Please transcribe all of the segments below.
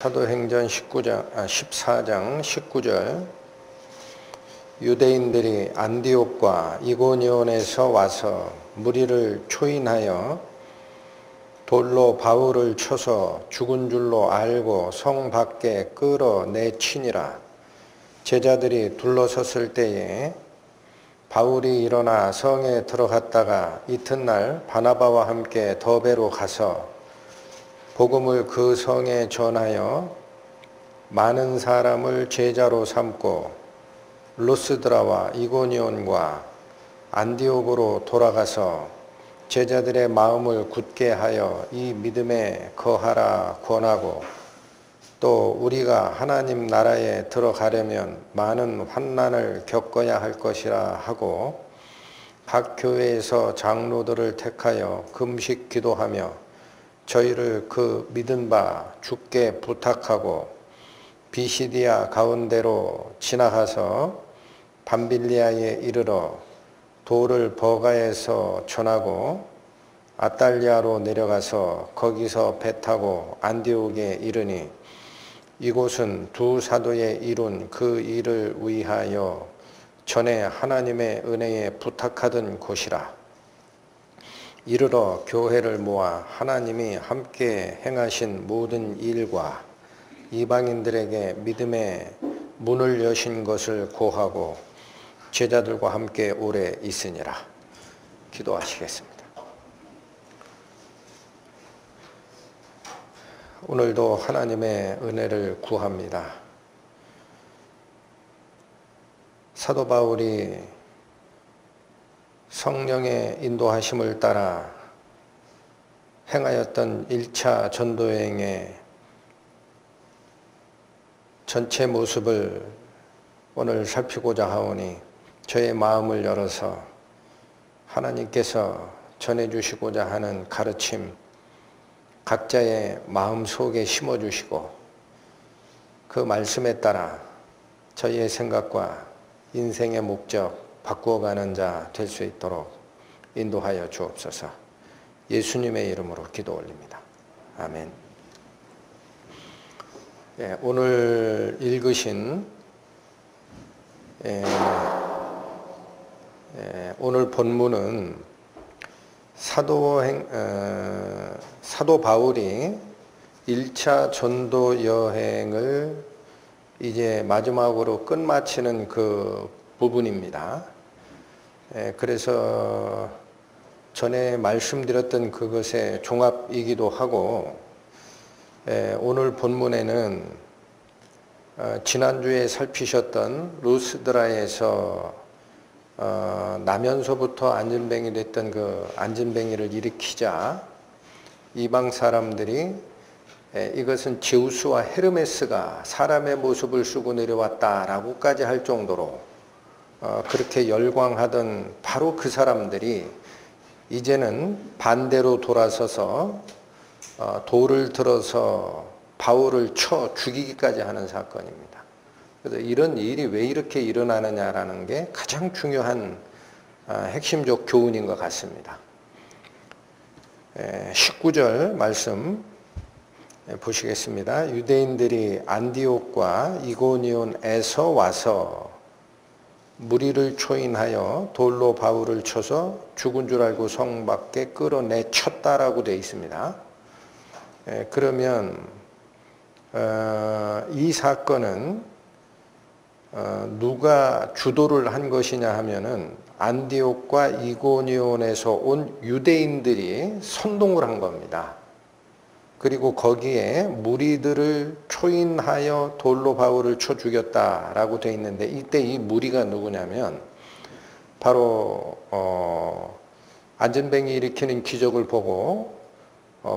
사도행전 14장 19절 유대인들이 안디옥과 이고니온에서 와서 무리를 초인하여 돌로 바울을 쳐서 죽은 줄로 알고 성 밖에 끌어내치니라. 제자들이 둘러섰을 때에 바울이 일어나 성에 들어갔다가 이튿날 바나바와 함께 더베로 가서 복음을 그 성에 전하여 많은 사람을 제자로 삼고 루스드라와 이고니온과 안디옥으로 돌아가서 제자들의 마음을 굳게 하여 이 믿음에 거하라 권하고, 또 우리가 하나님 나라에 들어가려면 많은 환난을 겪어야 할 것이라 하고, 각 교회에서 장로들을 택하여 금식 기도하며 저희를 그 믿은 바 주께 부탁하고, 비시디아 가운데로 지나가서 밤빌리아에 이르러 돌을 버가에서 전하고 아달리아로 내려가서 거기서 배 타고 안디옥에 이르니, 이곳은 두 사도의 이룬 그 일을 위하여 전에 하나님의 은혜에 부탁하던 곳이라. 이르러 교회를 모아 하나님이 함께 행하신 모든 일과 이방인들에게 믿음의 문을 여신 것을 고하고 제자들과 함께 오래 있으니라. 기도하시겠습니다. 오늘도 하나님의 은혜를 구합니다. 사도 바울이 성령의 인도하심을 따라 행하였던 1차 전도여행의 전체 모습을 오늘 살피고자 하오니, 저의 마음을 열어서 하나님께서 전해주시고자 하는 가르침 각자의 마음 속에 심어주시고, 그 말씀에 따라 저희의 생각과 인생의 목적 바꾸어가는 자 될 수 있도록 인도하여 주옵소서. 예수님의 이름으로 기도 올립니다. 아멘. 오늘 읽으신 오늘 본문은 사도 바울이 1차 전도 여행을 이제 마지막으로 끝마치는 그 부분입니다. 그래서 전에 말씀드렸던 그것의 종합이기도 하고, 오늘 본문에는 지난주에 살피셨던 루스드라에서 나면서부터 안진뱅이 됐던 그 안진뱅이를 일으키자 이방 사람들이 이것은 제우스와 헤르메스가 사람의 모습을 쓰고 내려왔다라고까지 할 정도로 그렇게 열광하던 바로 그 사람들이 이제는 반대로 돌아서서 돌을 들어서 바울을 쳐 죽이기까지 하는 사건입니다. 그래서 이런 일이 왜 이렇게 일어나느냐라는 게 가장 중요한 핵심적 교훈인 것 같습니다. 19절 말씀 보시겠습니다. 유대인들이 안디옥과 이고니온에서 와서 무리를 초인하여 돌로 바울을 쳐서 죽은 줄 알고 성 밖에 끌어내쳤다라고 되어 있습니다. 그러면 이 사건은 누가 주도를 한 것이냐 하면은 안디옥과 이고니온에서 온 유대인들이 선동을 한 겁니다. 그리고 거기에 무리들을 초인하여 돌로 바울을 쳐 죽였다라고 되어 있는데, 이때 이 무리가 누구냐면 바로 안진뱅이 일으키는 기적을 보고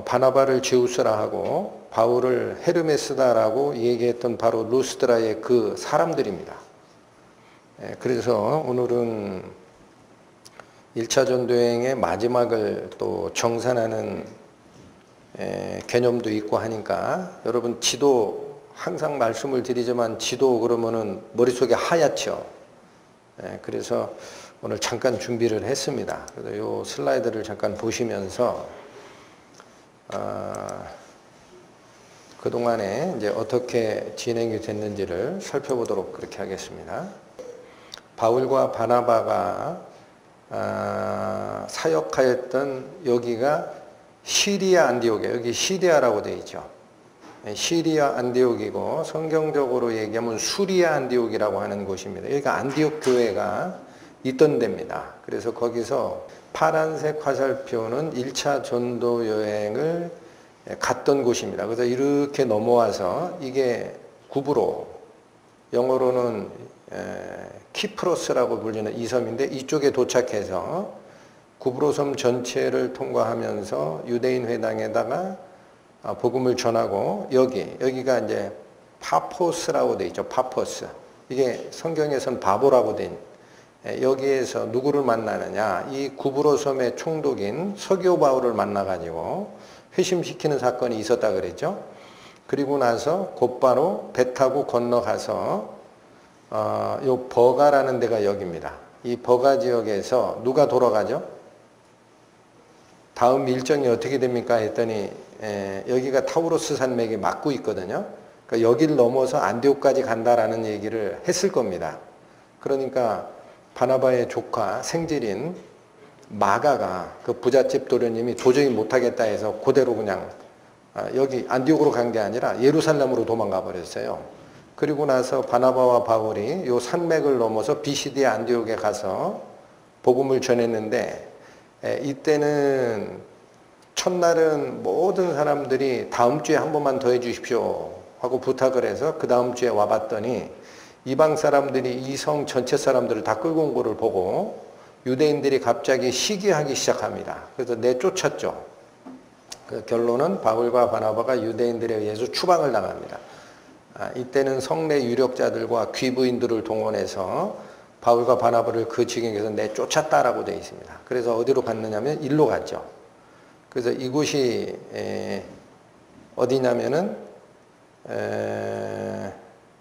바나바를 제우스라 하고 바울을 헤르메스다라고 얘기했던 바로 루스드라의 그 사람들입니다. 그래서 오늘은 1차 전도여행의 마지막을 또 정산하는 개념도 있고 하니까, 여러분 지도 항상 말씀을 드리지만 지도 그러면은 머릿속에 하얗죠. 그래서 오늘 잠깐 준비를 했습니다. 그래서 요 슬라이드를 잠깐 보시면서 그동안에 이제 어떻게 진행이 됐는지를 살펴보도록 그렇게 하겠습니다. 바울과 바나바가 사역하였던 여기가 시리아 안디옥이에요. 여기 시리아라고 되어 있죠. 시리아 안디옥이고 성경적으로 얘기하면 수리아 안디옥이라고 하는 곳입니다. 여기가 안디옥 교회가 있던 데입니다. 그래서 거기서 파란색 화살표는 1차 전도 여행을 갔던 곳입니다. 그래서 이렇게 넘어와서 이게 구브로, 영어로는 키프로스라고 불리는 이 섬인데 이쪽에 도착해서 구브로 섬 전체를 통과하면서 유대인 회당에다가 복음을 전하고 여기가 이제 파포스라고 돼 있죠. 파포스. 이게 성경에선 바보라고 된 여기에서 누구를 만나느냐? 이 구브로 섬의 총독인 서기오 바울을 만나가지고 회심시키는 사건이 있었다 그랬죠. 그리고 나서 곧바로 배 타고 건너가서 요 버가라는 데가 여기입니다. 이 버가 지역에서 누가 돌아가죠? 다음 일정이 어떻게 됩니까? 했더니 여기가 타우로스 산맥에 막고 있거든요. 그러니까 여기를 넘어서 안디옥까지 간다라는 얘기를 했을 겁니다. 그러니까 바나바의 조카 생질인 마가가 그 부잣집 도련님이 도저히 못하겠다 해서 그대로 그냥 여기 안디옥으로 간 게 아니라 예루살렘으로 도망가 버렸어요. 그리고 나서 바나바와 바울이 요 산맥을 넘어서 비시디아 안디옥에 가서 복음을 전했는데 이때는 첫날은 모든 사람들이 다음 주에 한 번만 더 해주십시오 하고 부탁을 해서 그 다음 주에 와봤더니 이방 사람들이 이 성 전체 사람들을 다 끌고 온 거를 보고 유대인들이 갑자기 시기하기 시작합니다. 그래서 내쫓았죠. 그 결론은 바울과 바나바가 유대인들에 의해서 추방을 당합니다. 이때는 성내 유력자들과 귀부인들을 동원해서 바울과 바나바를 그 지경에서 내쫓았다라고 되어 있습니다. 그래서 어디로 갔느냐면 일로 갔죠. 그래서 이곳이 어디냐면은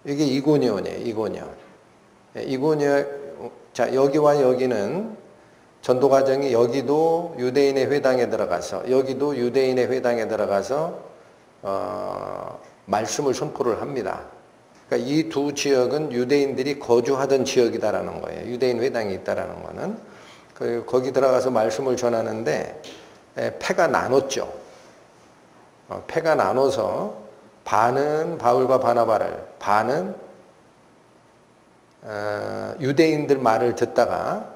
이게 이고니온이에요. 이고니온. 자, 여기와 여기는 전도 과정이 여기도 유대인의 회당에 들어가서 여기도 유대인의 회당에 들어가서 말씀을 선포를 합니다. 그러니까 이 두 지역은 유대인들이 거주하던 지역이다라는 거예요. 유대인 회당이 있다라는 거는. 거기 들어가서 말씀을 전하는데 패가 나눴죠. 패가 나눠서 반은 바울과 바나바를, 반은 유대인들 말을 듣다가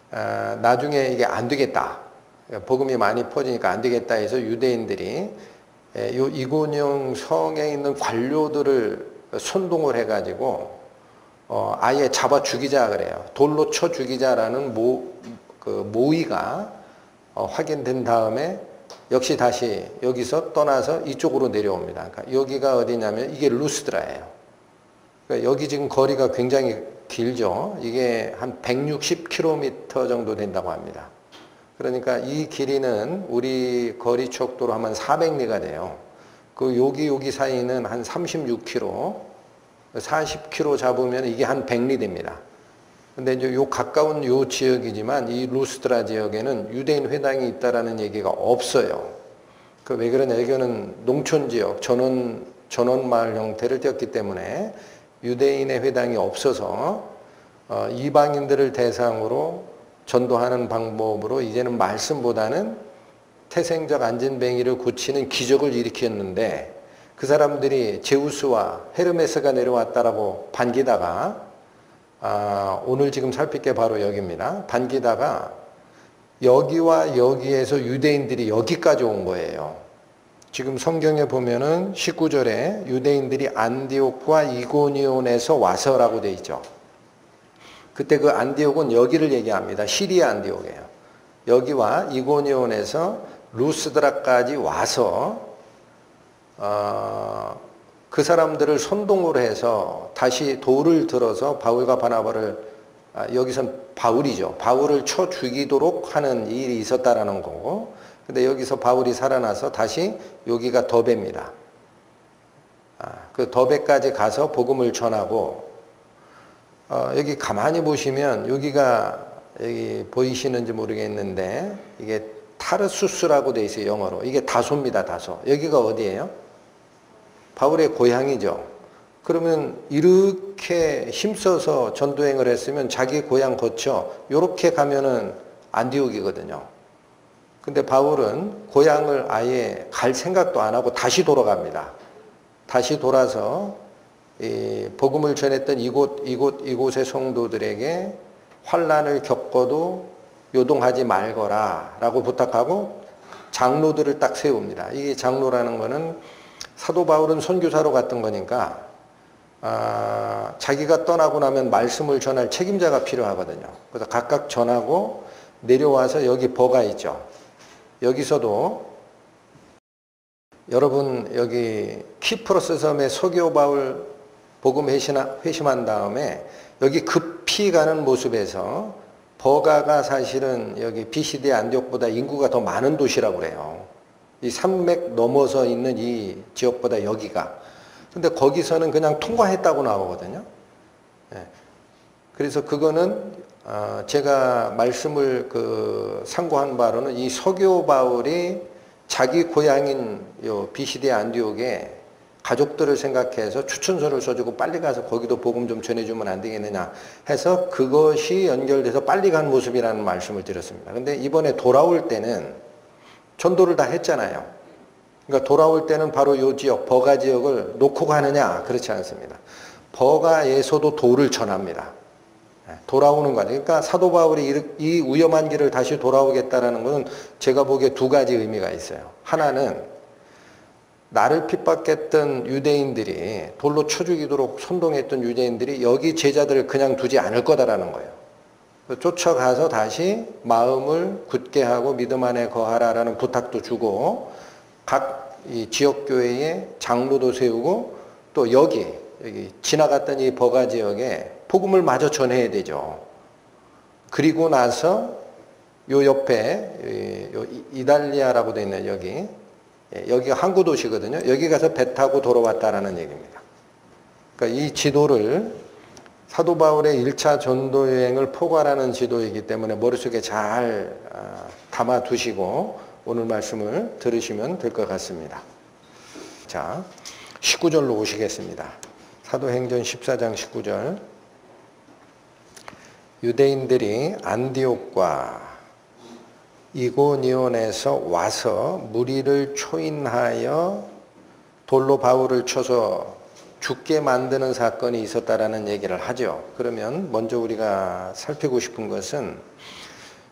나중에 이게 안 되겠다. 복음이 많이 퍼지니까 안 되겠다 해서 유대인들이 요 이고니온 성에 있는 관료들을 선동을 해가지고 아예 잡아 죽이자 그래요. 돌로 쳐 죽이자라는 모의가 확인된 다음에 역시 다시 여기서 떠나서 이쪽으로 내려옵니다. 그러니까 여기가 어디냐면 이게 루스드라예요. 그러니까 여기 지금 거리가 굉장히 길죠. 이게 한 160km 정도 된다고 합니다. 그러니까 이 길이는 우리 거리 척도로 하면 400리가 돼요. 그 여기 사이는 한 36km, 40km 잡으면 이게 한 100리 됩니다. 근데 이제 요 가까운 요 지역이지만 이 루스드라 지역에는 유대인 회당이 있다라는 얘기가 없어요. 그 왜 그러냐? 여기는 농촌 지역, 전원 마을 형태를 띄었기 때문에 유대인의 회당이 없어서 이방인들을 대상으로 전도하는 방법으로 이제는 말씀보다는 태생적 안진뱅이를 고치는 기적을 일으켰는데 그 사람들이 제우스와 헤르메스가 내려왔다라고 반기다가 오늘 지금 살필 게 바로 여기입니다. 반기다가 여기와 여기에서 유대인들이 여기까지 온 거예요. 지금 성경에 보면은 19절에 유대인들이 안디옥과 이고니온에서 와서라고 되어 있죠. 그때 그 안디옥은 여기를 얘기합니다. 시리아 안디옥이에요. 여기와 이고니온에서 루스드라까지 와서 그 사람들을 선동을 해서 다시 돌을 들어서 바울과 바나바를 여기선 바울이죠. 바울을 쳐 죽이도록 하는 일이 있었다라는 거고, 근데 여기서 바울이 살아나서 다시 여기가 더베입니다. 그 더베까지 가서 복음을 전하고, 여기 가만히 보시면 여기가 여기 보이시는지 모르겠는데 이게 타르수스라고 돼 있어요. 영어로. 이게 다소입니다. 다소. 여기가 어디예요? 바울의 고향이죠. 그러면 이렇게 힘써서 전도행을 했으면 자기 고향 거쳐 이렇게 가면은 안디옥이거든요. 근데 바울은 고향을 아예 갈 생각도 안 하고 다시 돌아갑니다. 다시 돌아서 이 복음을 전했던 이곳의 성도들에게 환난을 겪어도 요동하지 말거라 라고 부탁하고 장로들을 딱 세웁니다. 이게 장로라는 거는 사도 바울은 선교사로 갔던 거니까 자기가 떠나고 나면 말씀을 전할 책임자가 필요하거든요. 그래서 각각 전하고 내려와서 여기 버가 있죠. 여기서도 여러분 여기 키프로스 섬에 서교 바울 복음 회심한 다음에 여기 급히 가는 모습에서 버가가 사실은 여기 비시디 안디옥보다 인구가 더 많은 도시라고 그래요. 이 산맥 넘어서 있는 이 지역보다 여기가. 근데 거기서는 그냥 통과했다고 나오거든요. 그래서 그거는 제가 말씀을 상고한 바로는 이 서교 바울이 자기 고향인 요 비시디 안디옥에 가족들을 생각해서 추천서를 써주고 빨리 가서 거기도 복음 좀 전해주면 안 되겠느냐 해서 그것이 연결돼서 빨리 간 모습이라는 말씀을 드렸습니다. 근데 이번에 돌아올 때는 전도를 다 했잖아요. 그러니까 돌아올 때는 바로 이 지역, 버가 지역을 놓고 가느냐? 그렇지 않습니다. 버가에서도 도를 전합니다. 돌아오는 거죠. 그러니까 사도 바울이 이 위험한 길을 다시 돌아오겠다라는 것은 제가 보기에 두 가지 의미가 있어요. 하나는 나를 핍박했던 유대인들이 돌로 쳐 죽이도록 선동했던 유대인들이 여기 제자들을 그냥 두지 않을 거다라는 거예요. 쫓아가서 다시 마음을 굳게 하고 믿음 안에 거하라라는 부탁도 주고 각 이 지역교회에 장로도 세우고 또 여기 지나갔던 이 버가 지역에 복음을 마저 전해야 되죠. 그리고 나서 요 옆에 이달리아라고 되어 있는 여기가 항구 도시거든요. 여기 가서 배 타고 돌아왔다라는 얘기입니다. 그러니까 이 지도를 사도 바울의 1차 전도 여행을 포괄하는 지도이기 때문에 머릿속에 잘 담아 두시고 오늘 말씀을 들으시면 될 것 같습니다. 자, 19절로 오시겠습니다. 사도행전 14장 19절. 유대인들이 안디옥과 이고니온에서 와서 무리를 초인하여 돌로 바울을 쳐서 죽게 만드는 사건이 있었다라는 얘기를 하죠. 그러면 먼저 우리가 살피고 싶은 것은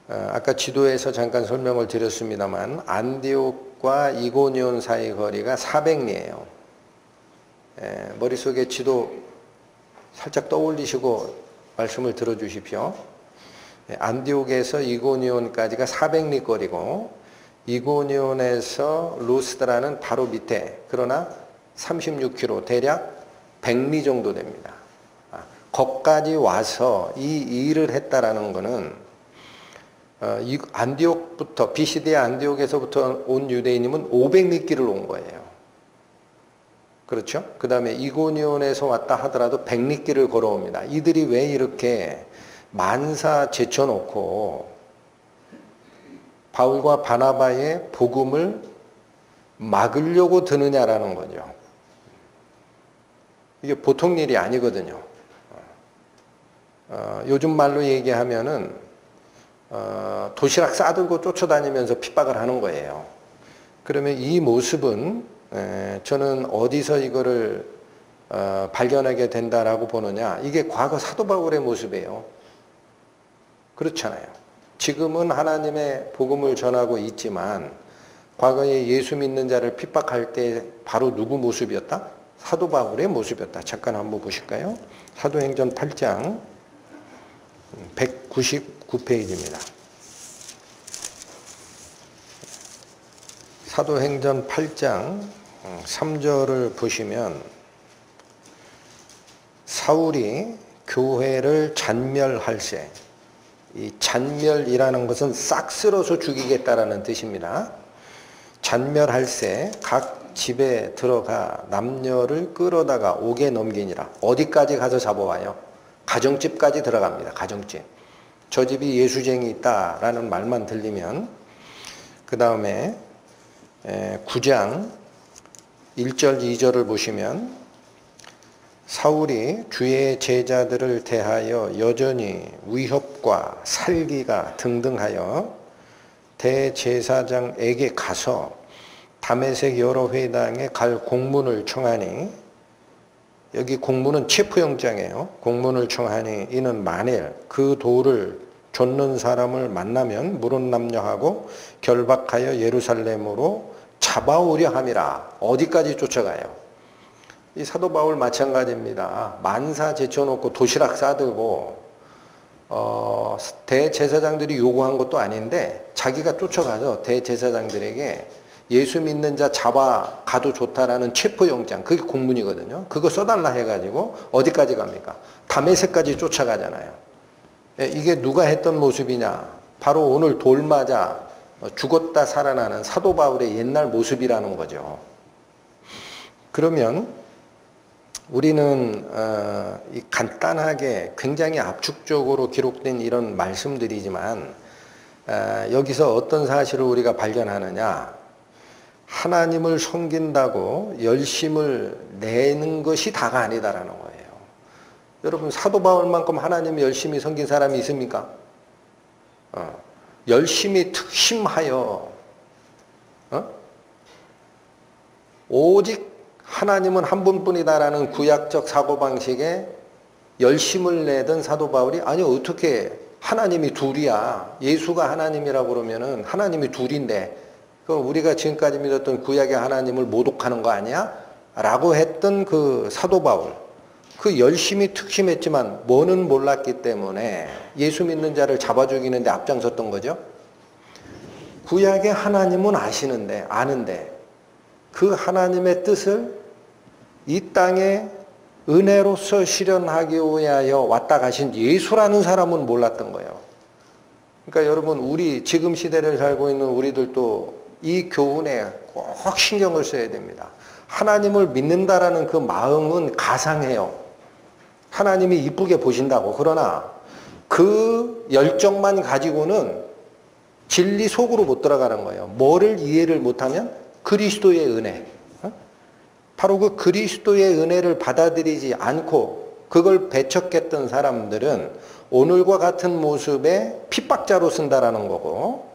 아까 지도에서 잠깐 설명을 드렸습니다만 안디옥과 이고니온 사이 거리가 400리예요. 머릿속에 지도 살짝 떠올리시고 말씀을 들어주십시오. 안디옥에서 이고니온까지가 400리 거리고 이고니온에서 루스드라는 바로 밑에 그러나 36km 대략 100리 정도 됩니다. 거기까지 와서 이 일을 했다라는 것은 안디옥부터 비시디의 안디옥에서부터 온 유대인이면 500리 길을 온 거예요. 그렇죠? 그 다음에 이고니온에서 왔다 하더라도 100리 길을 걸어옵니다. 이들이 왜 이렇게 만사 제쳐놓고 바울과 바나바의 복음을 막으려고 드느냐라는 거죠. 이게 보통 일이 아니거든요. 요즘 말로 얘기하면은 도시락 싸들고 쫓아다니면서 핍박을 하는 거예요. 그러면 이 모습은 저는 어디서 이거를 발견하게 된다라고 보느냐, 이게 과거 사도 바울의 모습이에요. 그렇잖아요. 지금은 하나님의 복음을 전하고 있지만 과거에 예수 믿는 자를 핍박할 때 바로 누구 모습이었다? 사도 바울의 모습이었다. 잠깐 한번 보실까요? 사도행전 8장 199페이지입니다. 사도행전 8장 3절을 보시면 사울이 교회를 잔멸할세, 이 잔멸이라는 것은 싹 쓸어서 죽이겠다라는 뜻입니다. 잔멸할세 각 집에 들어가 남녀를 끌어다가 옥에 넘기니라. 어디까지 가서 잡아와요? 가정집까지 들어갑니다. 가정집. 저 집이 예수쟁이 있다라는 말만 들리면 그 다음에 9장 1절, 2절을 보시면 사울이 주의 제자들을 대하여 여전히 위협과 살기가 등등하여 대제사장에게 가서 다메섹 여러 회당에 갈 공문을 청하니, 여기 공문은 체포영장이에요. 공문을 청하니 이는 만일 그 돌을 좇는 사람을 만나면 물은남녀하고 결박하여 예루살렘으로 잡아오려 함이라. 어디까지 쫓아가요? 이 사도 바울 마찬가지입니다. 만사 제쳐놓고 도시락 싸들고 대제사장들이 요구한 것도 아닌데 자기가 쫓아가서 대제사장들에게 예수 믿는 자 잡아가도 좋다라는 체포영장, 그게 공문이거든요. 그거 써달라 해가지고 어디까지 갑니까? 다메섹까지 쫓아가잖아요. 이게 누가 했던 모습이냐? 바로 오늘 돌 맞아 죽었다 살아나는 사도 바울의 옛날 모습이라는 거죠. 그러면 우리는 간단하게 굉장히 압축적으로 기록된 이런 말씀들이지만 여기서 어떤 사실을 우리가 발견하느냐? 하나님을 섬긴다고 열심을 내는 것이 다가 아니다라는 거예요. 여러분, 사도 바울만큼 하나님을 열심히 섬긴 사람이 있습니까? 열심히 특심하여 오직 하나님은 한 분뿐이다라는 구약적 사고방식에 열심을 내던 사도 바울이, 아니 어떻게 하나님이 둘이야, 예수가 하나님이라고 그러면은 하나님이 둘인데 그럼 우리가 지금까지 믿었던 구약의 하나님을 모독하는 거 아니야? 라고 했던 그 사도 바울, 그 열심히 특심했지만 뭐는 몰랐기 때문에 예수 믿는 자를 잡아 죽이는데 앞장섰던 거죠. 구약의 하나님은 아는데 그 하나님의 뜻을 이 땅에 은혜로서 실현하기 위하여 왔다 가신 예수라는 사람은 몰랐던 거예요. 그러니까 여러분, 우리 지금 시대를 살고 있는 우리들도 이 교훈에 꼭 신경을 써야 됩니다. 하나님을 믿는다라는 그 마음은 가상해요. 하나님이 이쁘게 보신다고. 그러나 그 열정만 가지고는 진리 속으로 못 들어가는 거예요. 뭐를 이해를 못하면? 그리스도의 은혜. 바로 그 그리스도의 은혜를 받아들이지 않고 그걸 배척했던 사람들은 오늘과 같은 모습의 핍박자로 쓴다라는 거고,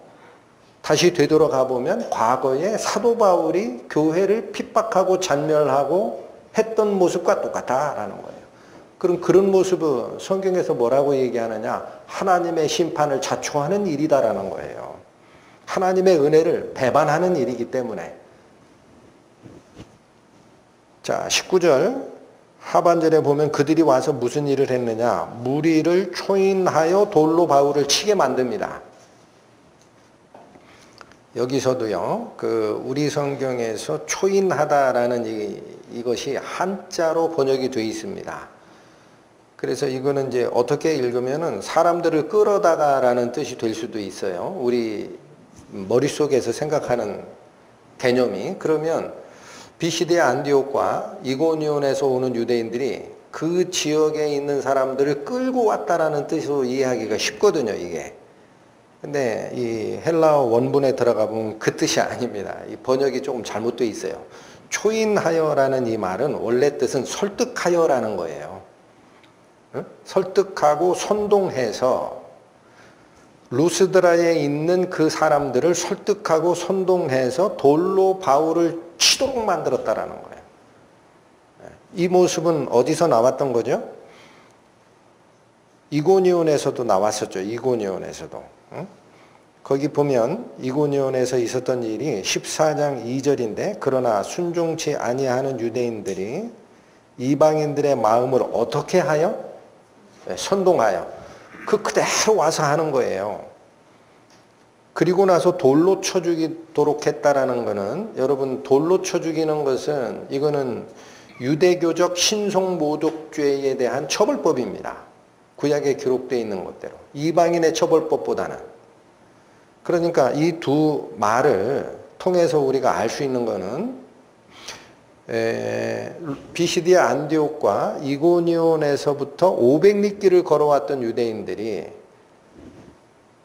다시 되돌아가 보면 과거에 사도 바울이 교회를 핍박하고 잔멸하고 했던 모습과 똑같다라는 거예요. 그럼 그런 모습은 성경에서 뭐라고 얘기하느냐? 하나님의 심판을 자초하는 일이다라는 거예요. 하나님의 은혜를 배반하는 일이기 때문에. 자, 19절 하반절에 보면 그들이 와서 무슨 일을 했느냐? 무리를 초인하여 돌로 바울을 치게 만듭니다. 여기서도요, 우리 성경에서 초인하다라는 이것이 한자로 번역이 되어 있습니다. 그래서 이거는 이제 어떻게 읽으면은 사람들을 끌어다가라는 뜻이 될 수도 있어요. 우리 머릿속에서 생각하는 개념이. 그러면 비시디의 안디옥과 이고니온에서 오는 유대인들이 그 지역에 있는 사람들을 끌고 왔다라는 뜻으로 이해하기가 쉽거든요, 이게. 근데 이 헬라어 원문에 들어가 보면 그 뜻이 아닙니다. 이 번역이 조금 잘못되어 있어요. 초인하여라는 이 말은 원래 뜻은 설득하여라는 거예요. 설득하고 선동해서 루스드라에 있는 그 사람들을 설득하고 선동해서 돌로 바울을 치도록 만들었다라는 거예요. 이 모습은 어디서 나왔던 거죠? 이고니온에서도 나왔었죠. 이고니온에서도. 거기 보면 이고니온에서 있었던 일이 14장 2절인데, 그러나 순종치 아니하는 유대인들이 이방인들의 마음을 어떻게 하여? 선동하여. 그대로 와서 하는 거예요. 그리고 나서 돌로 쳐 죽이도록 했다라는 거는, 여러분, 돌로 쳐 죽이는 것은 이거는 유대교적 신성모독죄에 대한 처벌법입니다. 구약에 기록되어 있는 것대로. 이방인의 처벌법보다는. 그러니까 이 두 말을 통해서 우리가 알 수 있는 거는 비시디아 안디옥과 이고니온에서부터 500리길을 걸어왔던 유대인들이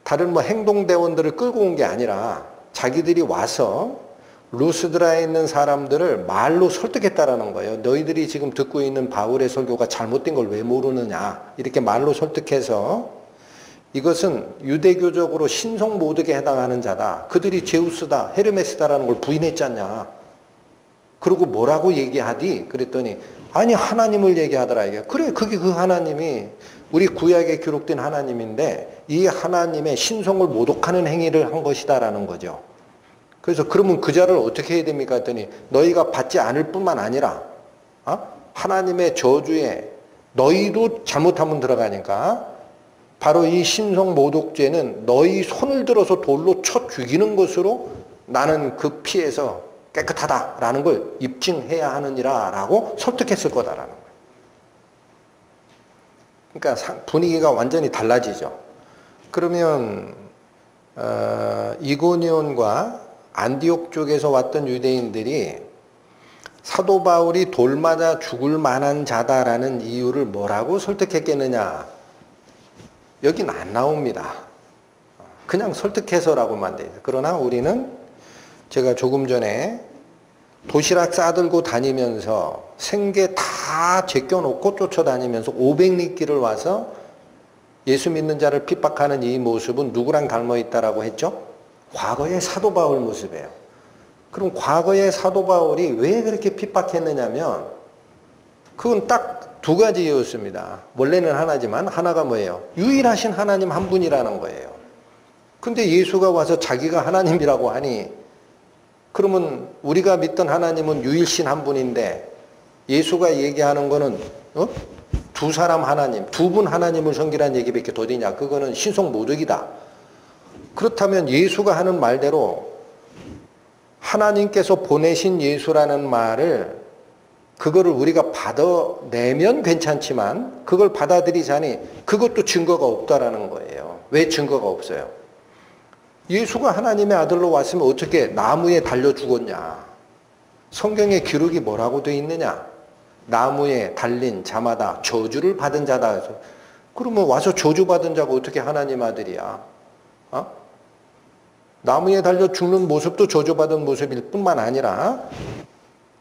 다른 행동대원들을 끌고 온 게 아니라 자기들이 와서 루스드라에 있는 사람들을 말로 설득했다라는 거예요. 너희들이 지금 듣고 있는 바울의 설교가 잘못된 걸 왜 모르느냐. 이렇게 말로 설득해서 이것은 유대교적으로 신성 모독에 해당하는 자다. 그들이 제우스다, 헤르메스다라는 걸 부인했지 않냐. 그리고 뭐라고 얘기하디? 그랬더니 아니 하나님을 얘기하더라. 이게. 그래 그게 그 하나님이 우리 구약에 기록된 하나님인데 이 하나님의 신성을 모독하는 행위를 한 것이다라는 거죠. 그래서 그러면 그 자를 어떻게 해야 됩니까? 했더니 너희가 받지 않을 뿐만 아니라 하나님의 저주에 너희도 잘못하면 들어가니까 바로 이 신성 모독죄는 너희 손을 들어서 돌로 쳐 죽이는 것으로 나는 그 피에서 깨끗하다라는 걸 입증해야 하느니라 라고 설득했을 거다라는 거예요. 그러니까 분위기가 완전히 달라지죠. 그러면 이고니온과 안디옥 쪽에서 왔던 유대인들이 사도 바울이 돌 맞아 죽을 만한 자다라는 이유를 뭐라고 설득했겠느냐? 여긴 안 나옵니다. 그냥 설득해서라고만 돼 있어요. 그러나 우리는 제가 조금 전에 도시락 싸들고 다니면서 생계 다 제껴놓고 쫓아다니면서 500리길을 와서 예수 믿는 자를 핍박하는 이 모습은 누구랑 닮아있다라고 했죠? 과거의 사도 바울 모습이에요. 그럼 과거의 사도 바울이 왜 그렇게 핍박했느냐면 그건 딱 두 가지였습니다. 원래는 하나지만 하나가 뭐예요? 유일하신 하나님 한 분이라는 거예요. 근데 예수가 와서 자기가 하나님이라고 하니 그러면 우리가 믿던 하나님은 유일신 한 분인데 예수가 얘기하는 거는 두 사람 하나님, 두 분 하나님을 섬기라는 얘기밖에 더 되냐? 그거는 신성 모독이다. 그렇다면 예수가 하는 말대로 하나님께서 보내신 예수라는 말을 그거를 우리가 받아내면 괜찮지만 그걸 받아들이자니 그것도 증거가 없다라는 거예요. 왜 증거가 없어요? 예수가 하나님의 아들로 왔으면 어떻게 나무에 달려 죽었냐? 성경에 기록이 뭐라고 되어 있느냐? 나무에 달린 자마다 저주를 받은 자다 해서 그러면 와서 저주받은 자가 어떻게 하나님 아들이야? 나무에 달려 죽는 모습도 저주받은 모습일 뿐만 아니라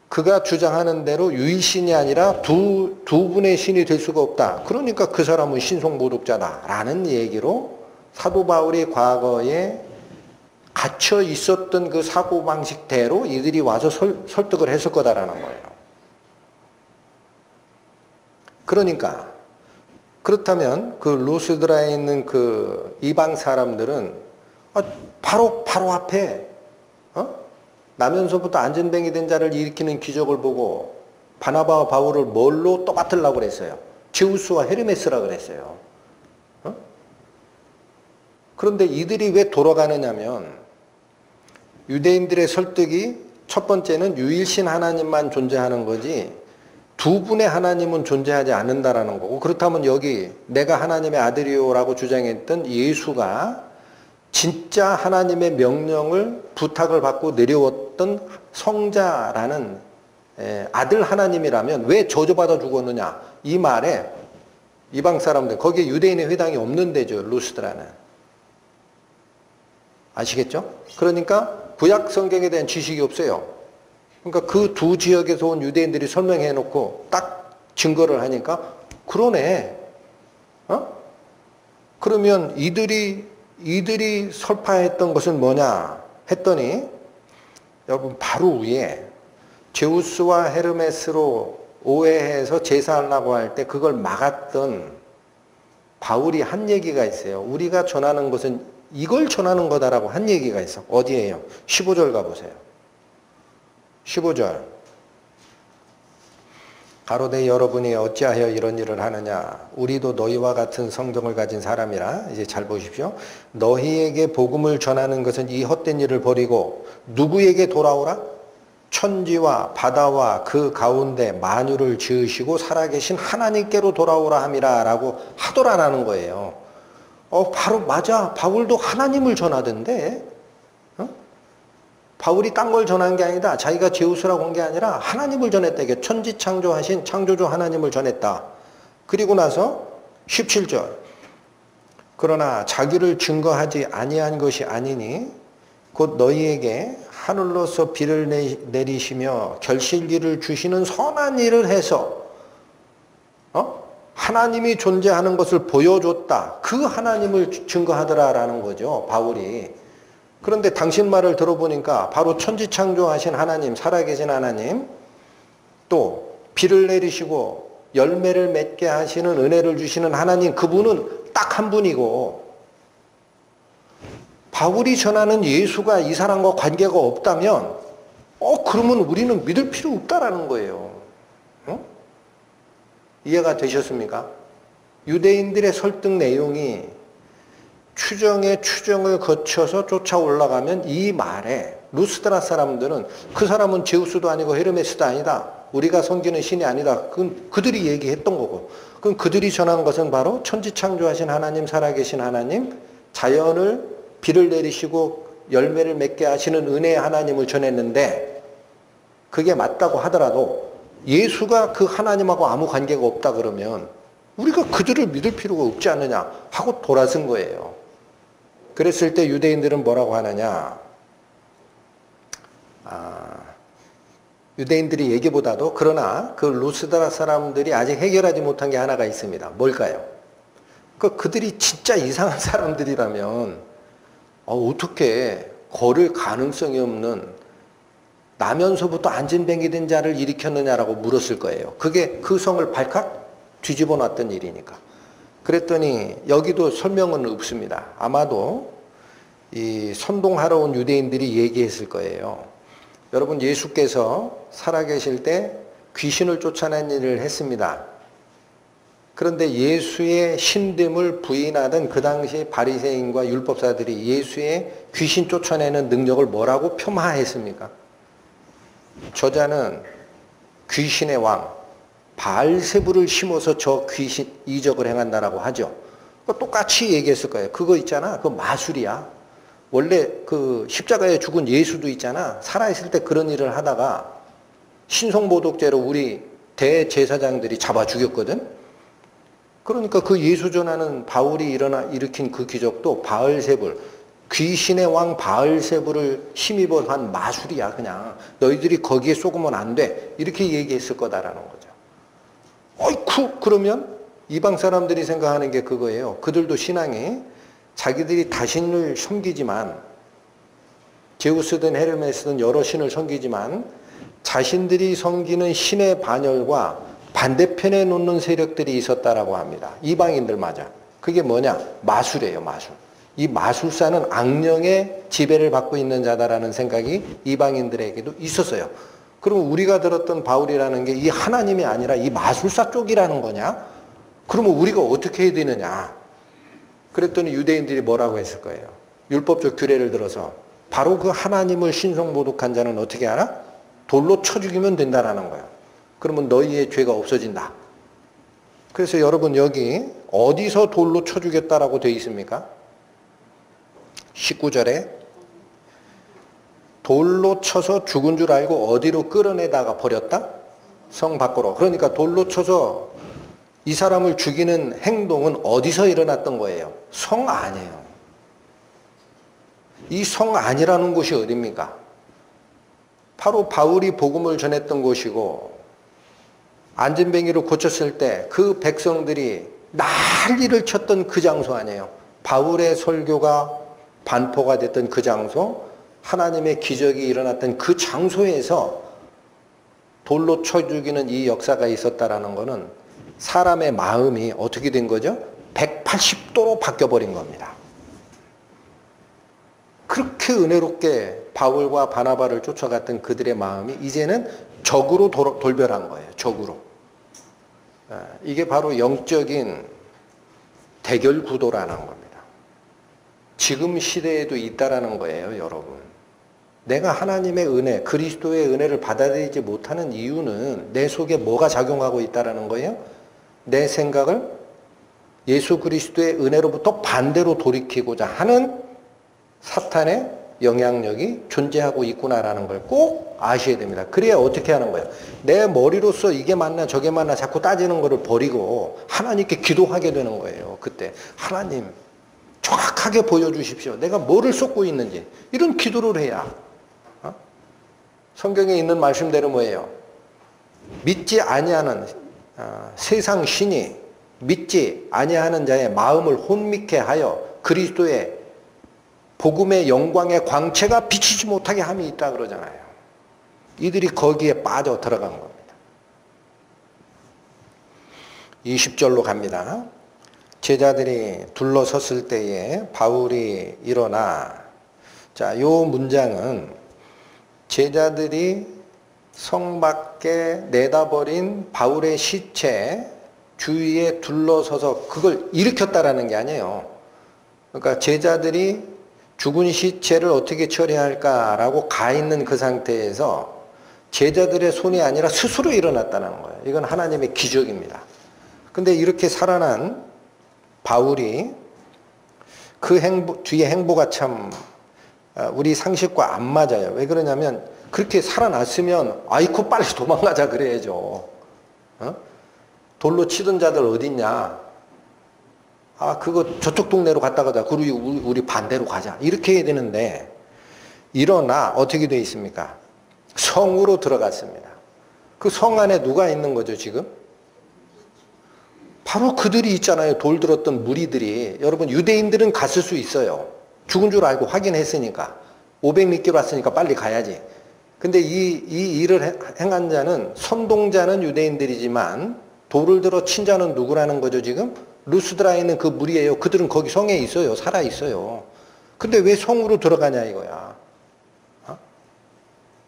그가 주장하는 대로 유일신이 아니라 두 분의 신이 될 수가 없다. 그러니까 그 사람은 신성모독자다라는 얘기로 사도 바울이 과거에 갇혀 있었던 그 사고방식대로 이들이 와서 설득을 했을 거다라는 거예요. 그러니까 그렇다면 그 루스드라에 있는 그 이방 사람들은 바로 앞에 나면서부터 안전뱅이 된 자를 일으키는 기적을 보고 바나바와 바울을 뭘로 떠받들라고 그랬어요? 제우스와 헤르메스라 그랬어요. 그런데 이들이 왜 돌아가느냐면 유대인들의 설득이 첫 번째는 유일신 하나님만 존재하는 거지 두 분의 하나님은 존재하지 않는다라는 거고 그렇다면 여기 내가 하나님의 아들이요라고 주장했던 예수가 진짜 하나님의 명령을 부탁을 받고 내려왔던 성자라는 아들 하나님이라면 왜 저주받아 죽었느냐 이 말에 이방 사람들 거기에 유대인의 회당이 없는 데죠. 루스드라는. 아시겠죠? 그러니까 구약 성경에 대한 지식이 없어요. 그러니까 그 두 지역에서 온 유대인들이 설명해 놓고 딱 증거를 하니까 그러네. 그러면 이들이 설파했던 것은 뭐냐 했더니 여러분 바로 위에 제우스와 헤르메스로 오해해서 제사하려고 할 때 그걸 막았던 바울이 한 얘기가 있어요. 우리가 전하는 것은 이걸 전하는 거다라고 한 얘기가 있어. 어디에요? 15절 가보세요. 15절. 가로되 여러분이 어찌하여 이런 일을 하느냐? 우리도 너희와 같은 성경을 가진 사람이라. 이제 잘 보십시오. 너희에게 복음을 전하는 것은 이 헛된 일을 버리고 누구에게 돌아오라? 천지와 바다와 그 가운데 만유를 지으시고 살아계신 하나님께로 돌아오라 함이라 라고 하더라라는 거예요. 바로 맞아. 바울도 하나님을 전하던데. 바울이 딴 걸 전한 게 아니다. 자기가 제우스라고 한 게 아니라 하나님을 전했다. 이게 천지 창조하신 창조주 하나님을 전했다. 그리고 나서 17절. 그러나 자기를 증거하지 아니한 것이 아니니 곧 너희에게 하늘로서 비를 내리시며 결실기를 주시는 선한 일을 해서 하나님이 존재하는 것을 보여줬다. 그 하나님을 증거하더라라는 거죠, 바울이. 그런데 당신 말을 들어보니까 바로 천지창조하신 하나님, 살아계신 하나님, 또 비를 내리시고 열매를 맺게 하시는 은혜를 주시는 하나님, 그분은 딱 한 분이고, 바울이 전하는 예수가 이 사람과 관계가 없다면 그러면 우리는 믿을 필요 없다라는 거예요. 이해가 되셨습니까? 유대인들의 설득 내용이 추정에 추정을 거쳐서 쫓아 올라가면 이 말에 루스드라 사람들은 그 사람은 제우스도 아니고 헤르메스도 아니다. 우리가 섬기는 신이 아니다. 그건 그들이 얘기했던 거고. 그럼 그들이 전한 것은 바로 천지창조하신 하나님, 살아계신 하나님, 자연을 비를 내리시고 열매를 맺게 하시는 은혜의 하나님을 전했는데, 그게 맞다고 하더라도 예수가 그 하나님하고 아무 관계가 없다 그러면 우리가 그들을 믿을 필요가 없지 않느냐 하고 돌아선 거예요. 그랬을 때 유대인들은 뭐라고 하느냐. 유대인들이 얘기보다도 그러나 그 루스드라 사람들이 아직 해결하지 못한 게 하나가 있습니다. 뭘까요? 그들이 진짜 이상한 사람들이라면 어떻게 걸을 가능성이 없는 나면서부터 안진뱅이 된 자를 일으켰느냐라고 물었을 거예요. 그게 그 성을 발칵 뒤집어 놨던 일이니까. 그랬더니 여기도 설명은 없습니다. 아마도 이 선동하러 온 유대인들이 얘기했을 거예요. 여러분, 예수께서 살아계실 때 귀신을 쫓아낸 일을 했습니다. 그런데 예수의 신됨을 부인하던 그 당시 바리새인과 율법사들이 예수의 귀신 쫓아내는 능력을 뭐라고 폄하했습니까? 저자는 귀신의 왕 바알세부를 심어서 저 귀신 이적을 행한다라고 하죠. 똑같이 얘기했을 거예요. 그거 있잖아, 그 마술이야. 원래 그 십자가에 죽은 예수도 있잖아, 살아있을 때 그런 일을 하다가 신성모독죄로 우리 대제사장들이 잡아 죽였거든. 그러니까 그 예수 전하는 바울이 일으킨 그 기적도 바알세불, 귀신의 왕 바알세불을 힘입어 한 마술이야. 그냥 너희들이 거기에 속으면 안 돼, 이렇게 얘기했을 거다라는 거죠. 어이쿠, 그러면 이방 사람들이 생각하는 게 그거예요. 그들도 신앙이 자기들이 다신을 섬기지만, 제우스든 헤르메스든 여러 신을 섬기지만 자신들이 섬기는 신의 반열과 반대편에 놓는 세력들이 있었다라고 합니다. 이방인들 맞아. 그게 뭐냐? 마술이에요, 마술. 이 마술사는 악령의 지배를 받고 있는 자다라는 생각이 이방인들에게도 있었어요. 그럼 우리가 들었던 바울이라는 게 이 하나님이 아니라 이 마술사 쪽이라는 거냐? 그러면 우리가 어떻게 해야 되느냐? 그랬더니 유대인들이 뭐라고 했을 거예요? 율법적 규례를 들어서 바로 그 하나님을 신성모독한 자는 어떻게 하나? 돌로 쳐 죽이면 된다라는 거예요. 그러면 너희의 죄가 없어진다. 그래서 여러분, 여기 어디서 돌로 쳐 죽였다라고 되어 있습니까? 19절에 돌로 쳐서 죽은 줄 알고 어디로 끌어내다가 버렸다? 성 밖으로. 그러니까 돌로 쳐서 이 사람을 죽이는 행동은 어디서 일어났던 거예요? 성 안이에요. 이 성 안이라는 곳이 어디입니까? 바로 바울이 복음을 전했던 곳이고, 안진뱅이로 고쳤을 때 그 백성들이 난리를 쳤던 그 장소 아니에요. 바울의 설교가 반포가 됐던 그 장소, 하나님의 기적이 일어났던 그 장소에서 돌로 쳐 죽이는 이 역사가 있었다라는 것은 사람의 마음이 어떻게 된 거죠? 180도로 바뀌어버린 겁니다. 그렇게 은혜롭게 바울과 바나바를 쫓아갔던 그들의 마음이 이제는 적으로 돌변한 거예요. 적으로. 이게 바로 영적인 대결 구도라는 겁니다. 지금 시대에도 있다라는 거예요, 여러분. 내가 하나님의 은혜, 그리스도의 은혜를 받아들이지 못하는 이유는 내 속에 뭐가 작용하고 있다라는 거예요? 내 생각을 예수 그리스도의 은혜로부터 반대로 돌이키고자 하는 사탄의 영향력이 존재하고 있구나라는 걸 꼭 아셔야 됩니다. 그래야 어떻게 하는 거예요? 내 머리로서 이게 맞나 저게 맞나 자꾸 따지는 거를 버리고 하나님께 기도하게 되는 거예요. 그때 하나님 정확하게 보여주십시오. 내가 뭐를 쏟고 있는지. 이런 기도를 해야 성경에 있는 말씀대로 뭐예요? 믿지 아니하는 세상 신이 믿지 아니하는 자의 마음을 혼미케 하여 그리스도의 복음의 영광의 광채가 비치지 못하게 함이 있다 그러잖아요. 이들이 거기에 빠져 들어간 겁니다. 20절로 갑니다. 제자들이 둘러섰을 때에 바울이 일어나, 자, 요 문장은 제자들이 성 밖에 내다버린 바울의 시체 주위에 둘러서서 그걸 일으켰다라는 게 아니에요. 그러니까 제자들이 죽은 시체를 어떻게 처리할까라고 가 있는 그 상태에서 제자들의 손이 아니라 스스로 일어났다는 거예요. 이건 하나님의 기적입니다. 근데 이렇게 살아난 바울이 그 뒤에 행보가 참 우리 상식과 안 맞아요. 왜 그러냐면 그렇게 살아났으면 아이고 빨리 도망가자 그래야죠. 돌로 치던 자들 어딨냐? 그거 저쪽 동네로 갔다 가자. 그리고 우리 반대로 가자. 이렇게 해야 되는데 일어나 어떻게 돼 있습니까? 성으로 들어갔습니다. 그 성 안에 누가 있는 거죠 지금? 바로 그들이 있잖아요. 돌 들었던 무리들이. 여러분 유대인들은 갔을 수 있어요. 죽은 줄 알고 확인했으니까. 500리길 왔으니까 빨리 가야지. 근데 이 일을 행한 자는 선동자는 유대인들이지만 돌을 들어 친 자는 누구라는 거죠 지금? 루스드라에 있는 그 무리예요. 그들은 거기 성에 있어요. 살아 있어요. 근데 왜 성으로 들어가냐 이거야.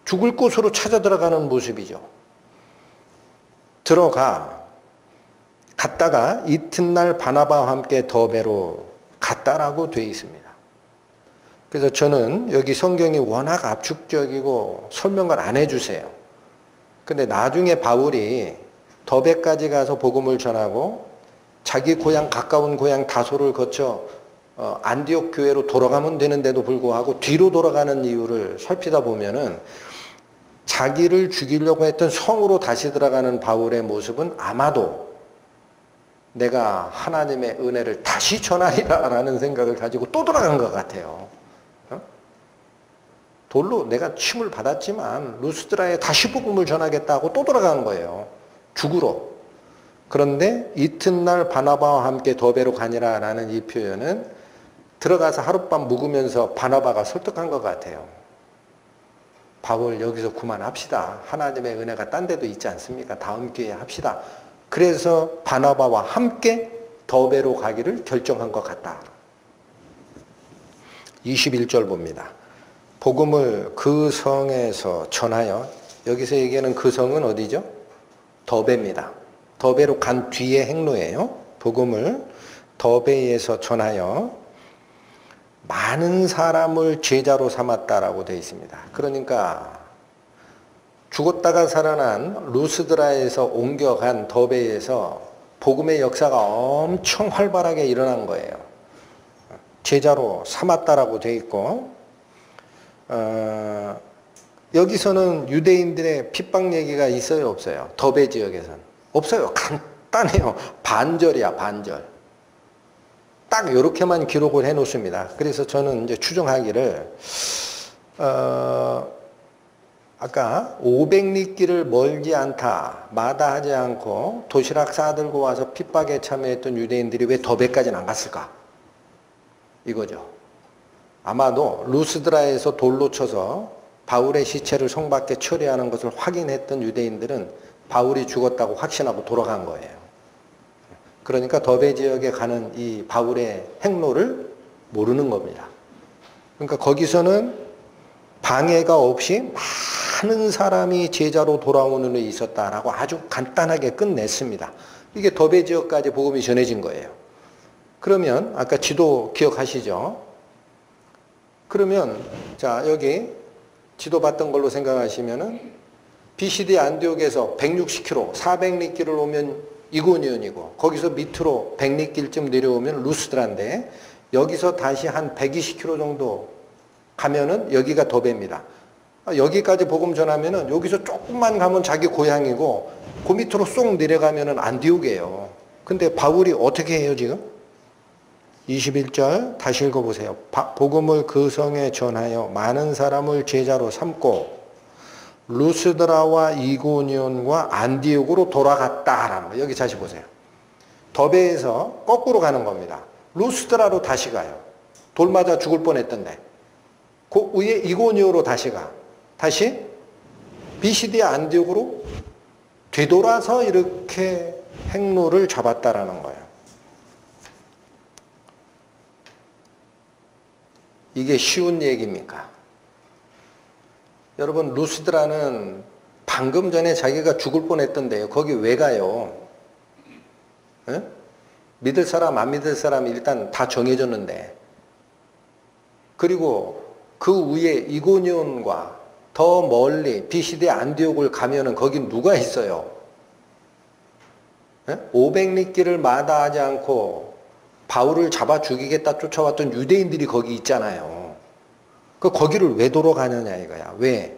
죽을 곳으로 찾아 들어가는 모습이죠. 갔다가 이튿날 바나바와 함께 더베로 갔다라고 되어 있습니다. 그래서 저는 여기 성경이 워낙 압축적이고 설명을 안 해주세요. 근데 나중에 바울이 더베까지 가서 복음을 전하고 자기 고향 가까운 고향 다소를 거쳐 안디옥 교회로 돌아가면 되는데도 불구하고 뒤로 돌아가는 이유를 살피다 보면은 자기를 죽이려고 했던 성으로 다시 들어가는 바울의 모습은 아마도 내가 하나님의 은혜를 다시 전하리라라는 생각을 가지고 또 돌아간 것 같아요. 돌로 내가 침을 받았지만 루스드라에 다시 복음을 전하겠다고 또 돌아간 거예요. 죽으러. 그런데 이튿날 바나바와 함께 더베로 가니라라는 이 표현은 들어가서 하룻밤 묵으면서 바나바가 설득한 것 같아요. 바울 여기서 그만합시다. 하나님의 은혜가 딴 데도 있지 않습니까? 다음 기회에 합시다. 그래서 바나바와 함께 더베로 가기를 결정한 것 같다. 21절 봅니다. 복음을 그 성에서 전하여, 여기서 얘기하는 그 성은 어디죠? 더베입니다. 더베로 간 뒤의 행로예요. 복음을 더베에서 전하여 많은 사람을 제자로 삼았다라고 되어 있습니다. 그러니까 죽었다가 살아난 루스드라에서 옮겨간 더베에서 복음의 역사가 엄청 활발하게 일어난 거예요. 제자로 삼았다라고 되어 있고, 여기서는 유대인들의 핍박 얘기가 있어요, 없어요? 더베 지역에서는 없어요. 간단해요. 반절이야, 반절. 딱 이렇게만 기록을 해 놓습니다. 그래서 저는 이제 추정하기를 아까 500리길을 멀지 않다, 마다하지 않고 도시락 싸들고 와서 핍박에 참여했던 유대인들이 왜 더베까지는 안 갔을까? 이거죠. 아마도 루스드라에서 돌로 쳐서 바울의 시체를 성 밖에 처리하는 것을 확인했던 유대인들은 바울이 죽었다고 확신하고 돌아간 거예요. 그러니까 더베 지역에 가는 이 바울의 행로를 모르는 겁니다. 그러니까 거기서는 방해가 없이 많은 사람이 제자로 돌아오는 일이 있었다라고 아주 간단하게 끝냈습니다. 이게 더베 지역까지 복음이 전해진 거예요. 그러면 아까 지도 기억하시죠? 그러면 자 여기 지도 봤던 걸로 생각하시면은 BCD 안디옥에서 160km, 400리길을 오면 이고니온이고 거기서 밑으로 100리길쯤 내려오면 루스드라인데 여기서 다시 한 120km 정도 가면은 여기가 더베입니다. 여기까지 복음 전하면은 여기서 조금만 가면 자기 고향이고 그 밑으로 쏙 내려가면은 안디옥이에요. 근데 바울이 어떻게 해요 지금? 21절 다시 읽어보세요. 복음을 그 성에 전하여 많은 사람을 제자로 삼고 루스드라와 이고니온과 안디옥으로 돌아갔다라는 거예요. 여기 다시 보세요. 더베에서 거꾸로 가는 겁니다. 루스드라로 다시 가요. 돌 맞아 죽을 뻔했던데. 그 위에 이고니온으로 다시 가. 다시 비시디아 안디옥으로 되돌아서 이렇게 행로를 잡았다라는 거예요. 이게 쉬운 얘기입니까? 여러분, 루스드라는 방금 전에 자기가 죽을 뻔했던데요. 거기 왜 가요? 에? 믿을 사람 안 믿을 사람이 일단 다 정해졌는데, 그리고 그 위에 이고니온과 더 멀리 비시디 안디옥을 가면은 거긴 누가 있어요? 500리길을 마다하지 않고 바울을 잡아 죽이겠다 쫓아왔던 유대인들이 거기 있잖아요. 그 거기를 왜 돌아가느냐 이거야. 왜?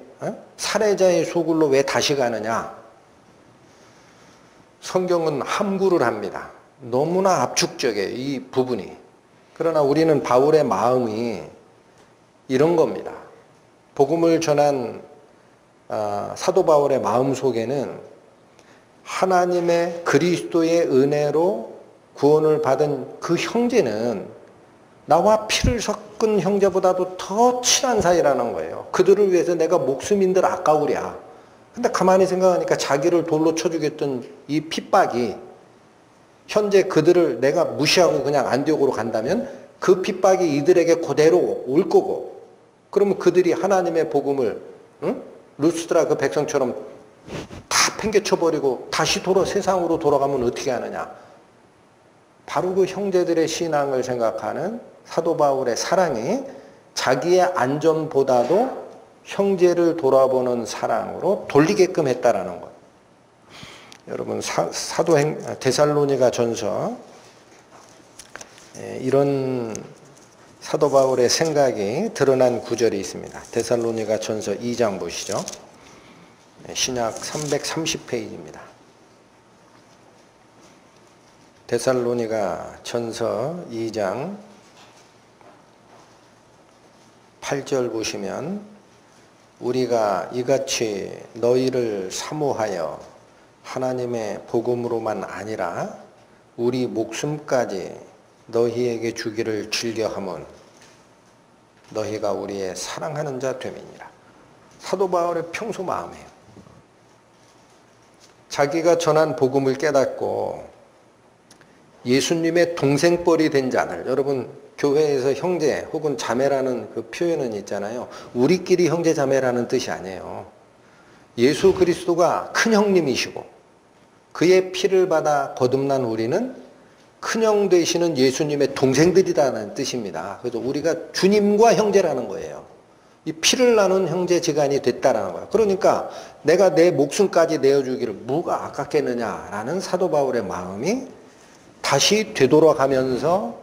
살해자의 소굴로 왜 다시 가느냐? 성경은 함구를 합니다. 너무나 압축적이에요, 이 부분이. 그러나 우리는 바울의 마음이 이런 겁니다. 복음을 전한 사도 바울의 마음 속에는 하나님의 그리스도의 은혜로 구원을 받은 그 형제는 나와 피를 섞은 형제보다도 더 친한 사이라는 거예요. 그들을 위해서 내가 목숨인들 아까우랴. 근데 가만히 생각하니까 자기를 돌로 쳐 죽였던 이 핍박이 현재 그들을 내가 무시하고 그냥 안디옥으로 간다면 그 핍박이 이들에게 그대로 올 거고, 그러면 그들이 하나님의 복음을 루스드라 그 백성처럼 다 팽개쳐버리고 다시 세상으로 돌아가면 어떻게 하느냐. 바로 그 형제들의 신앙을 생각하는 사도 바울의 사랑이 자기의 안전보다도 형제를 돌아보는 사랑으로 돌리게끔 했다라는 것. 여러분, 데살로니가 전서 이런 사도 바울의 생각이 드러난 구절이 있습니다. 데살로니가 전서 2장 보시죠. 신약 330페이지입니다. 데살로니가 전서 2장 8절 보시면, 우리가 이같이 너희를 사모하여 하나님의 복음으로만 아니라 우리 목숨까지 너희에게 주기를 즐겨함은 너희가 우리의 사랑하는 자 됨이니라. 사도 바울의 평소 마음이에요. 자기가 전한 복음을 깨닫고 예수님의 동생뻘이 된 자들, 여러분 교회에서 형제 혹은 자매라는 그 표현은 있잖아요. 우리끼리 형제 자매라는 뜻이 아니에요. 예수 그리스도가 큰 형님이시고 그의 피를 받아 거듭난 우리는 큰형 되시는 예수님의 동생들이라는 뜻입니다. 그래서 우리가 주님과 형제라는 거예요. 이 피를 나눈 형제지간이 됐다라는 거예요. 그러니까 내가 내 목숨까지 내어주기를 뭐가 아깝겠느냐라는 사도 바울의 마음이 다시 되돌아가면서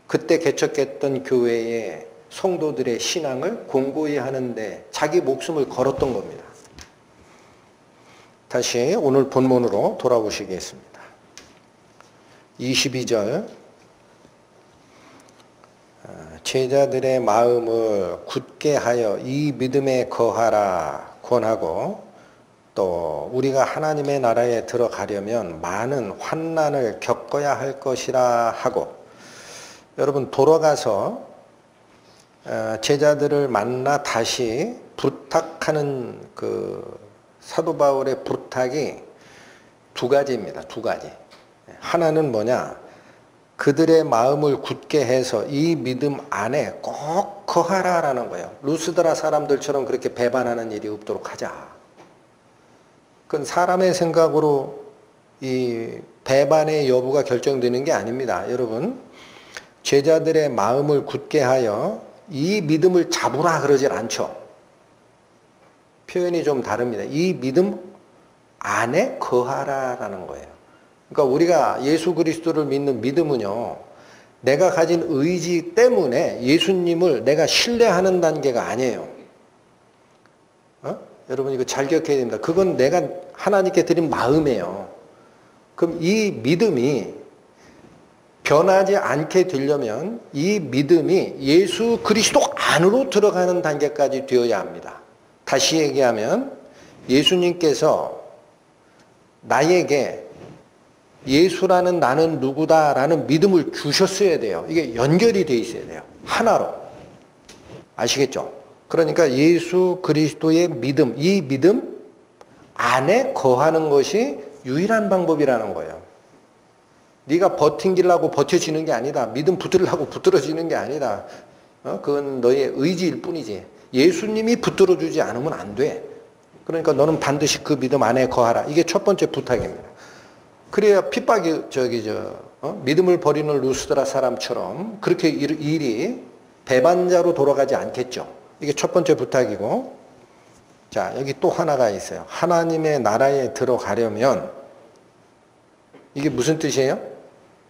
그때 개척했던 교회의 성도들의 신앙을 공고히 하는데 자기 목숨을 걸었던 겁니다. 다시 오늘 본문으로 돌아오시겠습니다. 22절, 제자들의 마음을 굳게 하여 이 믿음에 거하라 권하고, 또 우리가 하나님의 나라에 들어가려면 많은 환난을 겪어야 할 것이라 하고, 여러분 돌아가서 제자들을 만나 다시 부탁하는 그 사도 바울의 부탁이 두 가지입니다. 두 가지. 하나는 뭐냐? 그들의 마음을 굳게 해서 이 믿음 안에 꼭 거하라라는 거예요. 루스드라 사람들처럼 그렇게 배반하는 일이 없도록 하자. 그건 사람의 생각으로 이 배반의 여부가 결정되는 게 아닙니다. 여러분, 제자들의 마음을 굳게 하여 이 믿음을 잡으라 그러질 않죠. 표현이 좀 다릅니다. 이 믿음 안에 거하라라는 거예요. 그러니까 우리가 예수 그리스도를 믿는 믿음은요, 내가 가진 의지 때문에 예수님을 내가 신뢰하는 단계가 아니에요. 여러분 이거 잘 기억해야 됩니다. 그건 내가 하나님께 드린 마음이에요. 그럼 이 믿음이 변하지 않게 되려면 이 믿음이 예수 그리스도 안으로 들어가는 단계까지 되어야 합니다. 다시 얘기하면 예수님께서 나에게 예수라는 나는 누구다라는 믿음을 주셨어야 돼요. 이게 연결이 돼 있어야 돼요. 하나로. 아시겠죠? 그러니까 예수 그리스도의 믿음, 이 믿음 안에 거하는 것이 유일한 방법이라는 거예요. 네가 버팅기려고 버텨지는 게 아니다. 믿음 붙들려고 붙들어지는 게 아니다. 그건 너의 의지일 뿐이지. 예수님이 붙들어주지 않으면 안 돼. 그러니까 너는 반드시 그 믿음 안에 거하라. 이게 첫 번째 부탁입니다. 그래야 핍박이 믿음을 버리는 루스드라 사람처럼 그렇게 일이 배반자로 돌아가지 않겠죠. 이게 첫 번째 부탁이고, 자 여기 또 하나가 있어요. 하나님의 나라에 들어가려면 이게 무슨 뜻이에요?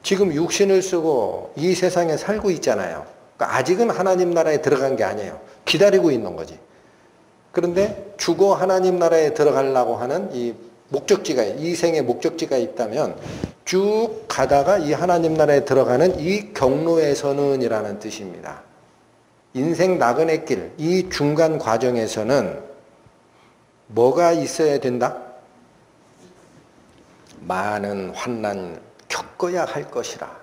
지금 육신을 쓰고 이 세상에 살고 있잖아요. 그러니까 아직은 하나님 나라에 들어간 게 아니에요. 기다리고 있는 거지. 그런데 죽어 하나님 나라에 들어가려고 하는 이 목적지가, 이 생의 목적지가 있다면 쭉 가다가 이 하나님 나라에 들어가는 이 경로에서는 이라는 뜻입니다. 인생 나그네 길, 이 중간 과정에서는 뭐가 있어야 된다? 많은 환난 겪어야 할 것이라.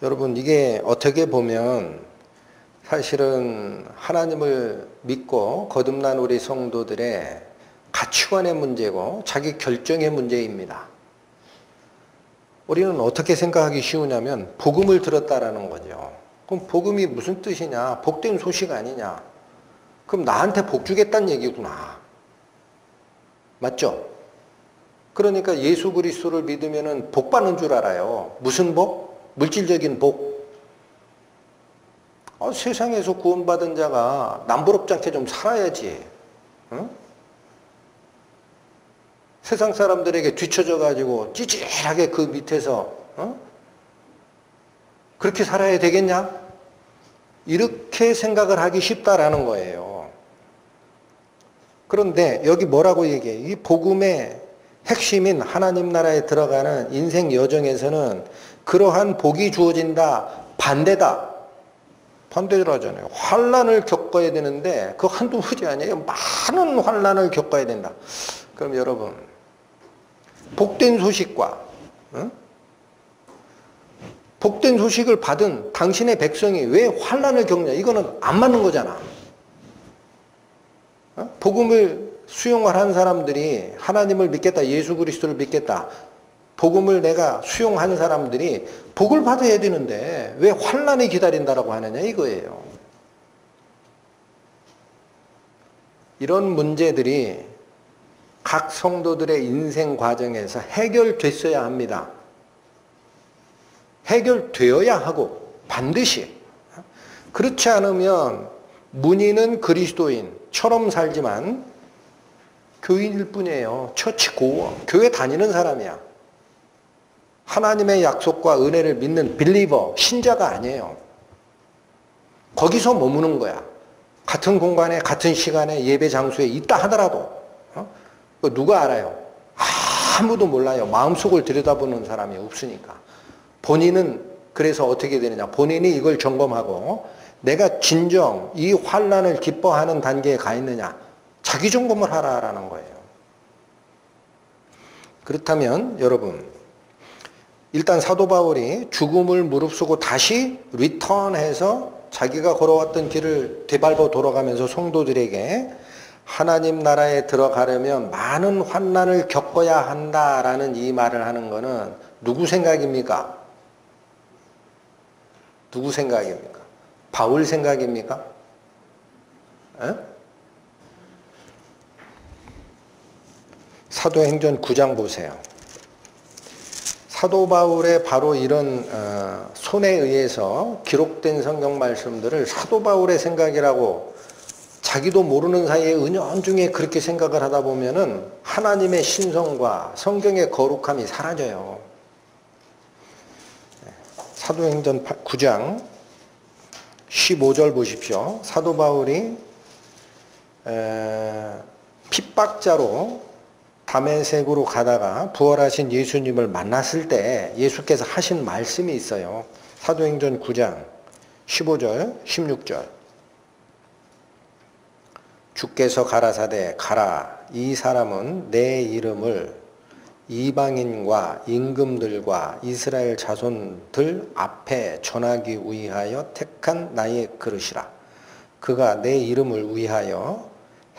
여러분 이게 어떻게 보면 사실은 하나님을 믿고 거듭난 우리 성도들의 가치관의 문제고 자기 결정의 문제입니다. 우리는 어떻게 생각하기 쉬우냐면 복음을 들었다라는 거죠. 그럼 복음이 무슨 뜻이냐? 복된 소식 아니냐? 그럼 나한테 복 주겠다는 얘기구나. 맞죠? 그러니까 예수 그리스도를 믿으면 복 받는 줄 알아요. 무슨 복? 물질적인 복. 세상에서 구원받은 자가 남부럽지 않게 좀 살아야지. 응? 세상 사람들에게 뒤처져가지고 찌질하게 그 밑에서 그렇게 살아야 되겠냐? 이렇게 생각을 하기 쉽다라는 거예요. 그런데 여기 뭐라고 얘기해? 이 복음의 핵심인 하나님 나라에 들어가는 인생 여정에서는 그러한 복이 주어진다. 반대다. 반대로 하잖아요. 환난을 겪어야 되는데 그 한두 문제 아니에요. 많은 환난을 겪어야 된다. 그럼 여러분 복된 소식과 복된 소식을 받은 당신의 백성이 왜 환난을 겪냐? 이거는 안 맞는 거잖아. 복음을 수용을 한 사람들이 하나님을 믿겠다, 예수 그리스도를 믿겠다, 복음을 내가 수용한 사람들이 복을 받아야 되는데 왜 환난이 기다린다라고 하느냐 이거예요. 이런 문제들이 각 성도들의 인생 과정에서 해결됐어야 합니다. 해결되어야 하고 반드시. 그렇지 않으면 문의는 그리스도인처럼 살지만 교인일 뿐이에요. 처치 고어. 교회 다니는 사람이야. 하나님의 약속과 은혜를 믿는 빌리버, 신자가 아니에요. 거기서 머무는 거야. 같은 공간에 같은 시간에 예배 장소에 있다 하더라도 누가 알아요? 아무도 몰라요. 마음속을 들여다보는 사람이 없으니까. 본인은 그래서 어떻게 되느냐? 본인이 이걸 점검하고 내가 진정 이 환난을 기뻐하는 단계에 가 있느냐? 자기 점검을 하라라는 거예요. 그렇다면 여러분 일단 사도 바울이 죽음을 무릅쓰고 다시 리턴해서 자기가 걸어왔던 길을 되밟아 돌아가면서 성도들에게 하나님 나라에 들어가려면 많은 환난을 겪어야 한다라는 이 말을 하는 것은 누구 생각입니까? 누구 생각입니까? 바울 생각입니까? 에? 사도행전 9장 보세요. 사도 바울의 바로 이런 손에 의해서 기록된 성경 말씀들을 사도 바울의 생각이라고 자기도 모르는 사이에 은연중에 그렇게 생각을 하다 보면은 하나님의 신성과 성경의 거룩함이 사라져요. 사도행전 9장 15절 보십시오. 사도 바울이 핍박자로 다메섹으로 가다가 부활하신 예수님을 만났을 때 예수께서 하신 말씀이 있어요. 사도행전 9장 15절 16절 주께서 가라사대 가라 이 사람은 내 이름을 이방인과 임금들과 이스라엘 자손들 앞에 전하기 위하여 택한 나의 그릇이라. 그가 내 이름을 위하여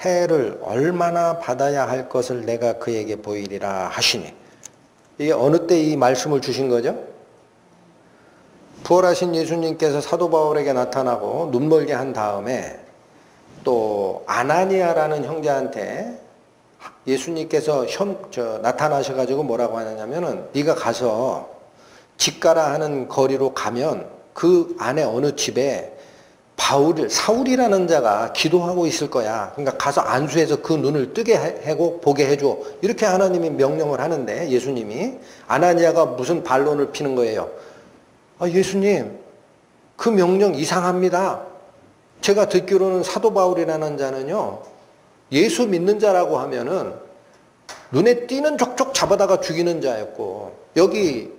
해를 얼마나 받아야 할 것을 내가 그에게 보이리라 하시니. 이게 어느 때 이 말씀을 주신 거죠? 부활하신 예수님께서 사도 바울에게 나타나고 눈멀게 한 다음에 또 아나니아라는 형제한테 예수님께서 나타나셔가지고 뭐라고 하느냐면은 네가 가서 집가라 하는 거리로 가면 그 안에 어느 집에 사울이라는 자가 기도하고 있을 거야. 그러니까 가서 안수해서 그 눈을 뜨게 하고 보게 해줘. 이렇게 하나님이 명령을 하는데 예수님이 아나니아가 무슨 반론을 피는 거예요. 예수님 그 명령 이상합니다. 제가 듣기로는 사도 바울이라는 자는요. 예수 믿는 자라고 하면은 눈에 띄는 족족 잡아다가 죽이는 자였고 여기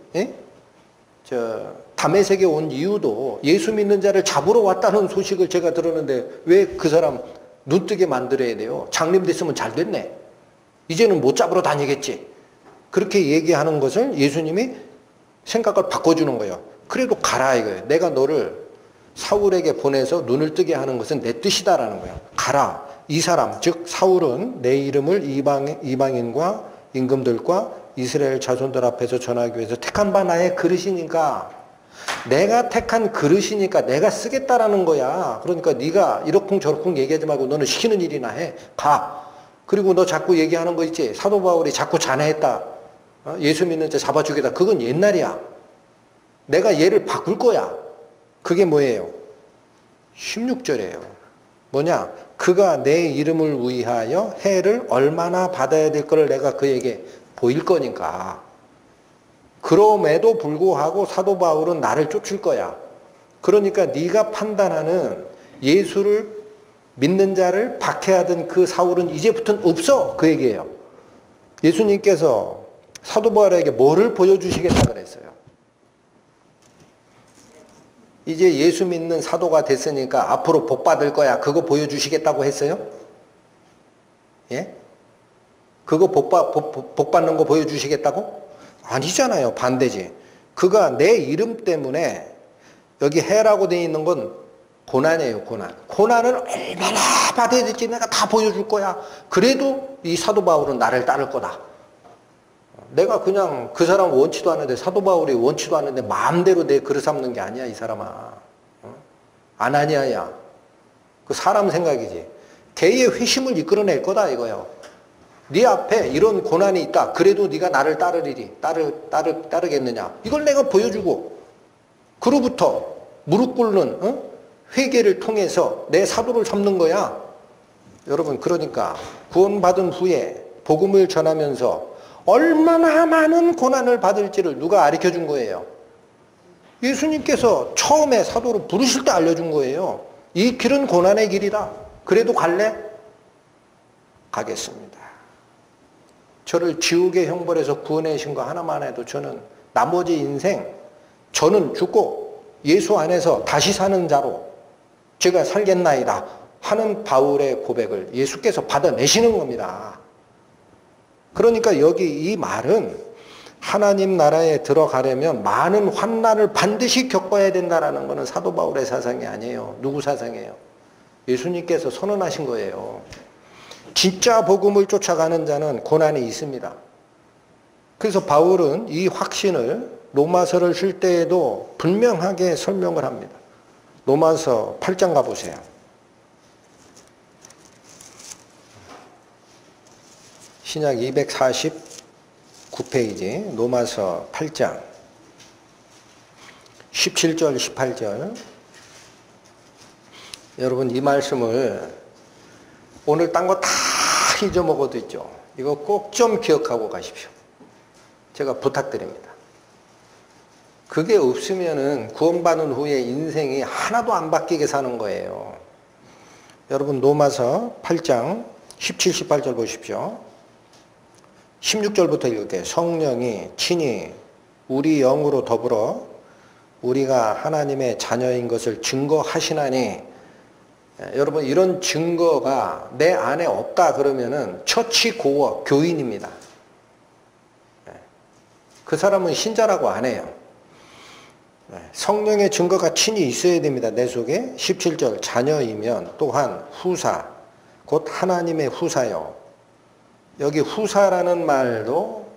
다메섹에 온 이유도 예수 믿는 자를 잡으러 왔다는 소식을 제가 들었는데 왜 그 사람 눈뜨게 만들어야 돼요? 장님 됐으면 잘 됐네. 이제는 못 잡으러 다니겠지. 그렇게 얘기하는 것을 예수님이 생각을 바꿔주는 거예요. 그래도 가라 이거예요. 내가 너를 사울에게 보내서 눈을 뜨게 하는 것은 내 뜻이다라는 거예요. 가라. 이 사람 즉 사울은 내 이름을 이방인과 임금들과 이스라엘 자손들 앞에서 전하기 위해서 택한 바 나의 그릇이니까 내가 택한 그릇이니까 내가 쓰겠다라는 거야. 그러니까 네가 이러쿵저러쿵 얘기하지 말고 너는 시키는 일이나 해. 가. 그리고 너 자꾸 얘기하는 거 있지. 사도 바울이 자꾸 잔해했다. 예수 믿는 자 잡아주겠다. 그건 옛날이야. 내가 얘를 바꿀 거야. 그게 뭐예요? 16절이에요. 뭐냐? 그가 내 이름을 위하여 해를 얼마나 받아야 될 거를 내가 그에게 보일 거니까. 그럼에도 불구하고 사도 바울은 나를 쫓을 거야. 그러니까 네가 판단하는 예수를 믿는 자를 박해하던 그 사울은 이제부터는 없어. 그 얘기예요. 예수님께서 사도 바울에게 뭐를 보여주시겠다 그랬어요? 이제 예수 믿는 사도가 됐으니까 앞으로 복 받을 거야. 그거 보여주시겠다고 했어요? 예? 그거 복 받는 거 보여주시겠다고? 아니잖아요. 반대지. 그가 내 이름 때문에 여기 해라고 되어 있는 건 고난이에요. 고난. 고난을 얼마나 받아야 될지 내가 다 보여줄 거야. 그래도 이 사도 바울은 나를 따를 거다. 내가 그냥 그 사람 원치도 않는데 사도 바울이 원치도 않는데 마음대로 내 그릇 삼는 게 아니야. 이 사람아. 아나니아야. 그 사람 생각이지. 걔의 회심을 이끌어낼 거다 이거요. 네 앞에 이런 고난이 있다. 그래도 네가 나를 따르겠느냐. 이걸 내가 보여주고 그로부터 무릎 꿇는 회개를 통해서 내 사도를 삼는 거야. 여러분 그러니까 구원받은 후에 복음을 전하면서 얼마나 많은 고난을 받을지를 누가 가르쳐준 거예요? 예수님께서 처음에 사도로 부르실 때 알려준 거예요. 이 길은 고난의 길이다. 그래도 갈래? 가겠습니다. 저를 지옥의 형벌에서 구원하신 거 하나만 해도 저는 나머지 인생 저는 죽고 예수 안에서 다시 사는 자로 제가 살겠나이다 하는 바울의 고백을 예수께서 받아내시는 겁니다. 그러니까 여기 이 말은 하나님 나라에 들어가려면 많은 환난을 반드시 겪어야 된다라는 것은 사도 바울의 사상이 아니에요. 누구 사상이에요? 예수님께서 선언하신 거예요. 진짜 복음을 쫓아가는 자는 고난이 있습니다. 그래서 바울은 이 확신을 로마서를 쓸 때에도 분명하게 설명을 합니다. 로마서 8장 가보세요. 신약 249페이지 로마서 8장 17절 18절. 여러분 이 말씀을 오늘 딴 거 다 잊어먹어도 있죠. 이거 꼭 좀 기억하고 가십시오. 제가 부탁드립니다. 그게 없으면은 구원받은 후에 인생이 하나도 안 바뀌게 사는 거예요. 여러분 로마서 8장 17, 18절 보십시오. 16절부터 읽을게요. 성령이 친히 우리 영으로 더불어 우리가 하나님의 자녀인 것을 증거하시나니 여러분 이런 증거가 내 안에 없다 그러면은 처치 고어 교인입니다. 그 사람은 신자라고 안 해요. 성령의 증거가 친히 있어야 됩니다. 내 속에 17절 자녀이면 또한 후사 곧 하나님의 후사요. 여기 후사라는 말도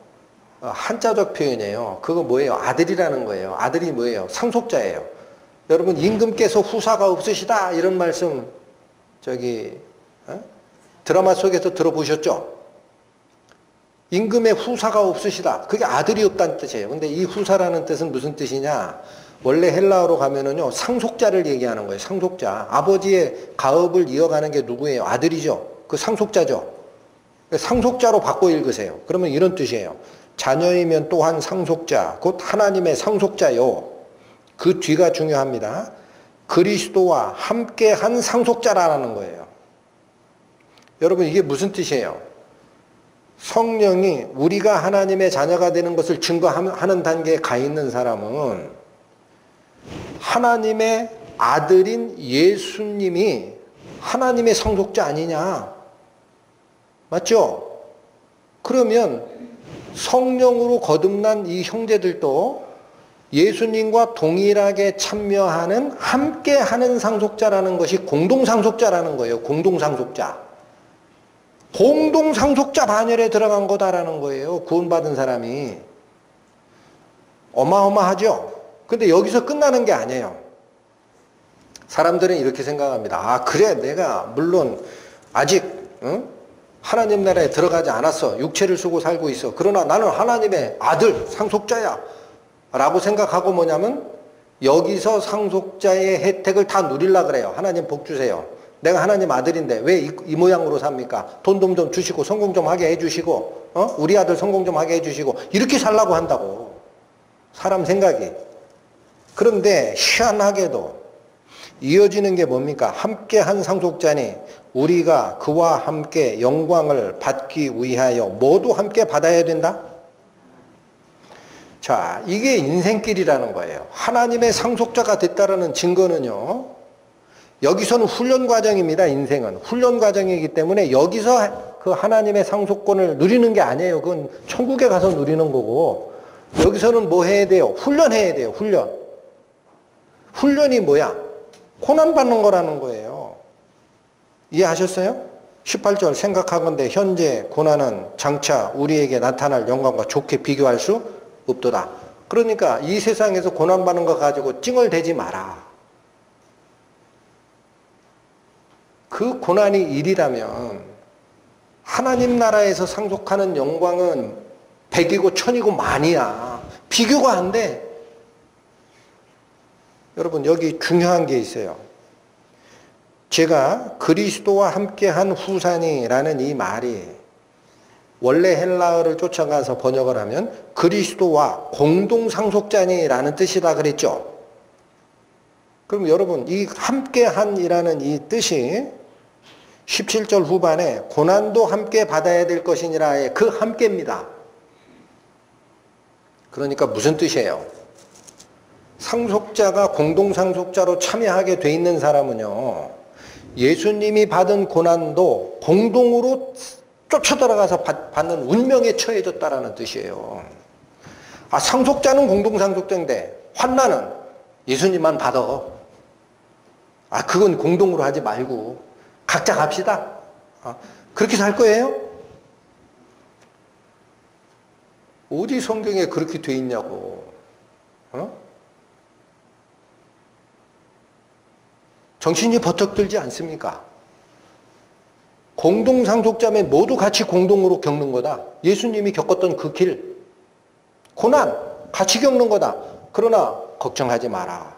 한자적 표현이에요. 그거 뭐예요? 아들이라는 거예요. 아들이 뭐예요? 상속자예요. 여러분 임금께서 후사가 없으시다 이런 말씀 드라마 속에서 들어보셨죠? 임금의 후사가 없으시다. 그게 아들이 없다는 뜻이에요. 근데 이 후사라는 뜻은 무슨 뜻이냐? 원래 헬라어로 가면은요, 상속자를 얘기하는 거예요. 상속자. 아버지의 가업을 이어가는 게 누구예요? 아들이죠. 그 상속자죠. 상속자로 바꿔 읽으세요. 그러면 이런 뜻이에요. 자녀이면 또한 상속자, 곧 하나님의 상속자요. 그 뒤가 중요합니다. 그리스도와 함께한 상속자라는 거예요. 여러분 이게 무슨 뜻이에요? 성령이 우리가 하나님의 자녀가 되는 것을 증거하는 단계에 가 있는 사람은 하나님의 아들인 예수님이 하나님의 상속자 아니냐? 맞죠? 그러면 성령으로 거듭난 이 형제들도 예수님과 동일하게 참여하는 함께하는 상속자라는 것이 공동상속자라는 거예요. 공동상속자. 공동상속자 반열에 들어간 거다라는 거예요. 구원받은 사람이. 어마어마하죠? 근데 여기서 끝나는 게 아니에요. 사람들은 이렇게 생각합니다. 아, 그래, 내가 물론 아직 하나님 나라에 들어가지 않았어. 육체를 쓰고 살고 있어. 그러나 나는 하나님의 아들, 상속자야. 라고 생각하고 뭐냐면 여기서 상속자의 혜택을 다 누리려고 그래요. 하나님 복 주세요. 내가 하나님 아들인데 왜 이 모양으로 삽니까? 돈 좀 주시고 성공 좀 하게 해주시고 우리 아들 성공 좀 하게 해주시고 이렇게 살라고 한다고. 사람 생각이. 그런데 희한하게도 이어지는 게 뭡니까? 함께한 상속자니 우리가 그와 함께 영광을 받기 위하여 모두 함께 받아야 된다? 자, 이게 인생길이라는 거예요. 하나님의 상속자가 됐다라는 증거는요. 여기서는 훈련 과정입니다. 인생은. 훈련 과정이기 때문에 여기서 그 하나님의 상속권을 누리는 게 아니에요. 그건 천국에 가서 누리는 거고 여기서는 뭐 해야 돼요? 훈련해야 돼요. 훈련. 훈련이 뭐야? 고난받는 거라는 거예요. 이해하셨어요? 18절 생각하건대 현재 고난은 장차 우리에게 나타날 영광과 좋게 비교할 수 없도다. 그러니까 이 세상에서 고난받는 거 가지고 찡얼대지 마라. 그 고난이 일이라면 하나님 나라에서 상속하는 영광은 백이고 천이고 만이야. 비교가 안 돼. 여러분 여기 중요한 게 있어요. 제가 그리스도와 함께한 후사니라는 이 말이 원래 헬라어를 쫓아가서 번역을 하면 그리스도와 공동상속자니라는 뜻이다 그랬죠. 그럼 여러분 이 함께한이라는 이 뜻이 17절 후반에 고난도 함께 받아야 될 것이니라의 그 함께입니다. 그러니까 무슨 뜻이에요? 상속자가 공동상속자로 참여하게 돼 있는 사람은요. 예수님이 받은 고난도 공동으로 쫓아들어가서 받는 운명에 처해졌다라는 뜻이에요. 아, 상속자는 공동상속자인데 환난은 예수님만 받아. 아, 그건 공동으로 하지 말고 각자 갑시다. 그렇게 살 거예요? 어디 성경에 그렇게 돼 있냐고. 정신이 버쩍 들지 않습니까? 공동상속자면 모두 같이 공동으로 겪는 거다. 예수님이 겪었던 그 길, 고난 같이 겪는 거다. 그러나 걱정하지 마라.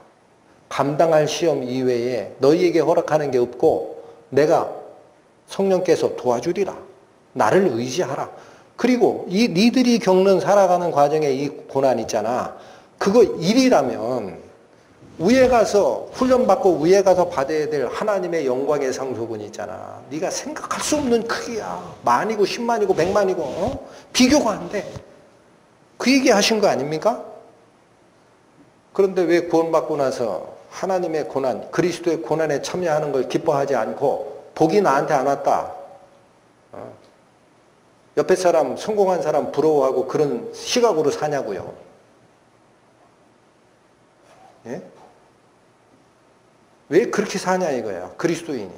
감당할 시험 이외에 너희에게 허락하는 게 없고 내가 성령께서 도와주리라. 나를 의지하라. 그리고 이 니들이 겪는 살아가는 과정에 이 고난 있잖아. 그거 일이라면 위에 가서 훈련받고 위에 가서 받아야 될 하나님의 영광의 상속은 있잖아. 네가 생각할 수 없는 크기야. 만이고 10만이고 100만이고 비교가 안 돼. 그 얘기 하신 거 아닙니까? 그런데 왜 구원받고 나서 하나님의 고난, 그리스도의 고난에 참여하는 걸 기뻐하지 않고 복이 나한테 안 왔다. 옆에 사람, 성공한 사람 부러워하고 그런 시각으로 사냐고요. 예? 왜 그렇게 사냐 이거야, 그리스도인이.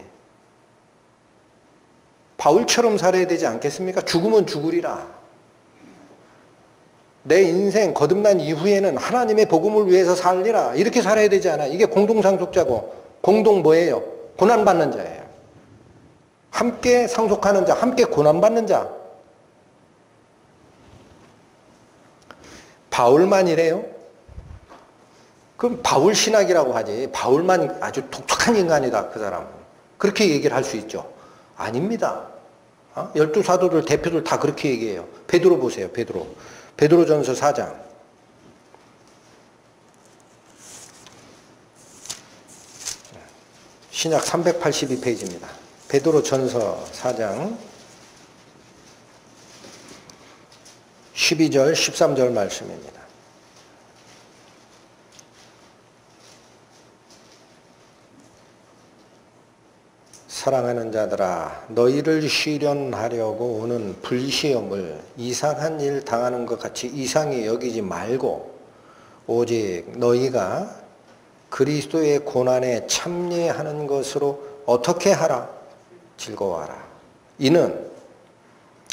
바울처럼 살아야 되지 않겠습니까? 죽으면 죽으리라. 내 인생 거듭난 이후에는 하나님의 복음을 위해서 살리라. 이렇게 살아야 되지 않아. 이게 공동상속자고, 공동 뭐예요? 고난받는 자예요. 함께 상속하는 자, 함께 고난받는 자. 바울만 이래요? 그럼 바울 신학이라고 하지. 바울만 아주 독특한 인간이다, 그 사람은. 그렇게 얘기를 할 수 있죠. 아닙니다. 12사도들 대표들 다 그렇게 얘기해요. 베드로 보세요, 베드로. 베드로전서 4장. 신약 382페이지입니다. 베드로전서 4장 12절 13절 말씀입니다. 사랑하는 자들아, 너희를 시련하려고 오는 불시험을 이상한 일 당하는 것 같이 이상히 여기지 말고 오직 너희가 그리스도의 고난에 참여하는 것으로 어떻게 하라? 즐거워하라. 이는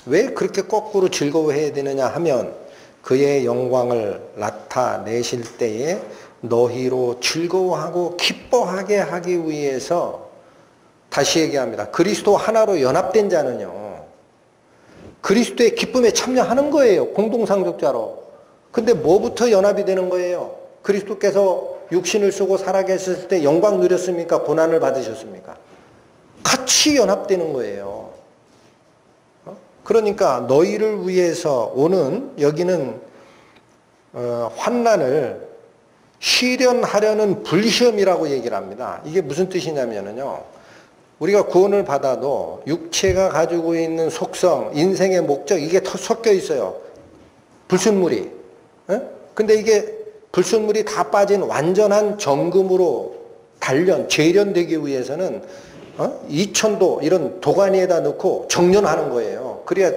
왜 그렇게 거꾸로 즐거워해야 되느냐 하면 그의 영광을 나타내실 때에 너희로 즐거워하고 기뻐하게 하기 위해서, 다시 얘기합니다. 그리스도 하나로 연합된 자는요, 그리스도의 기쁨에 참여하는 거예요. 공동상속자로. 근데 뭐부터 연합이 되는 거예요? 그리스도께서 육신을 쓰고 살아계셨을 때 영광 누렸습니까? 고난을 받으셨습니까? 같이 연합되는 거예요. 그러니까 너희를 위해서 오는, 여기는 환난을 시련하려는 불시험이라고 얘기를 합니다. 이게 무슨 뜻이냐면요, 우리가 구원을 받아도 육체가 가지고 있는 속성, 인생의 목적, 이게 섞여 있어요. 불순물이. 근데 이게 불순물이 다 빠진 완전한 정금으로 재련되기 위해서는 이천도 이런 도가니에다 넣고 정련하는 거예요. 그래야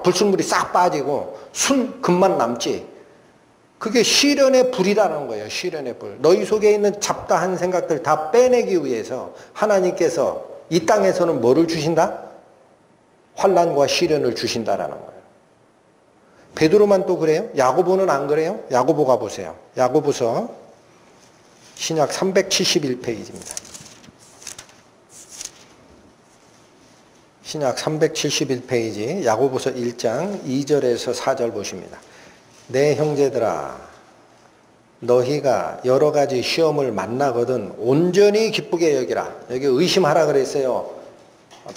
불순물이 싹 빠지고 순금만 남지. 그게 시련의 불이라는 거예요. 시련의 불. 너희 속에 있는 잡다한 생각들 다 빼내기 위해서 하나님께서 이 땅에서는 뭐를 주신다? 환난과 시련을 주신다라는 거예요. 베드로만 또 그래요? 야고보는 안 그래요? 야고보 가보세요. 야고보서 신약 371페이지입니다. 신약 371페이지 야고보서 1장 2절에서 4절 보십니다. 내 형제들아, 너희가 여러 가지 시험을 만나거든 온전히 기쁘게 여기라. 여기 의심하라 그랬어요.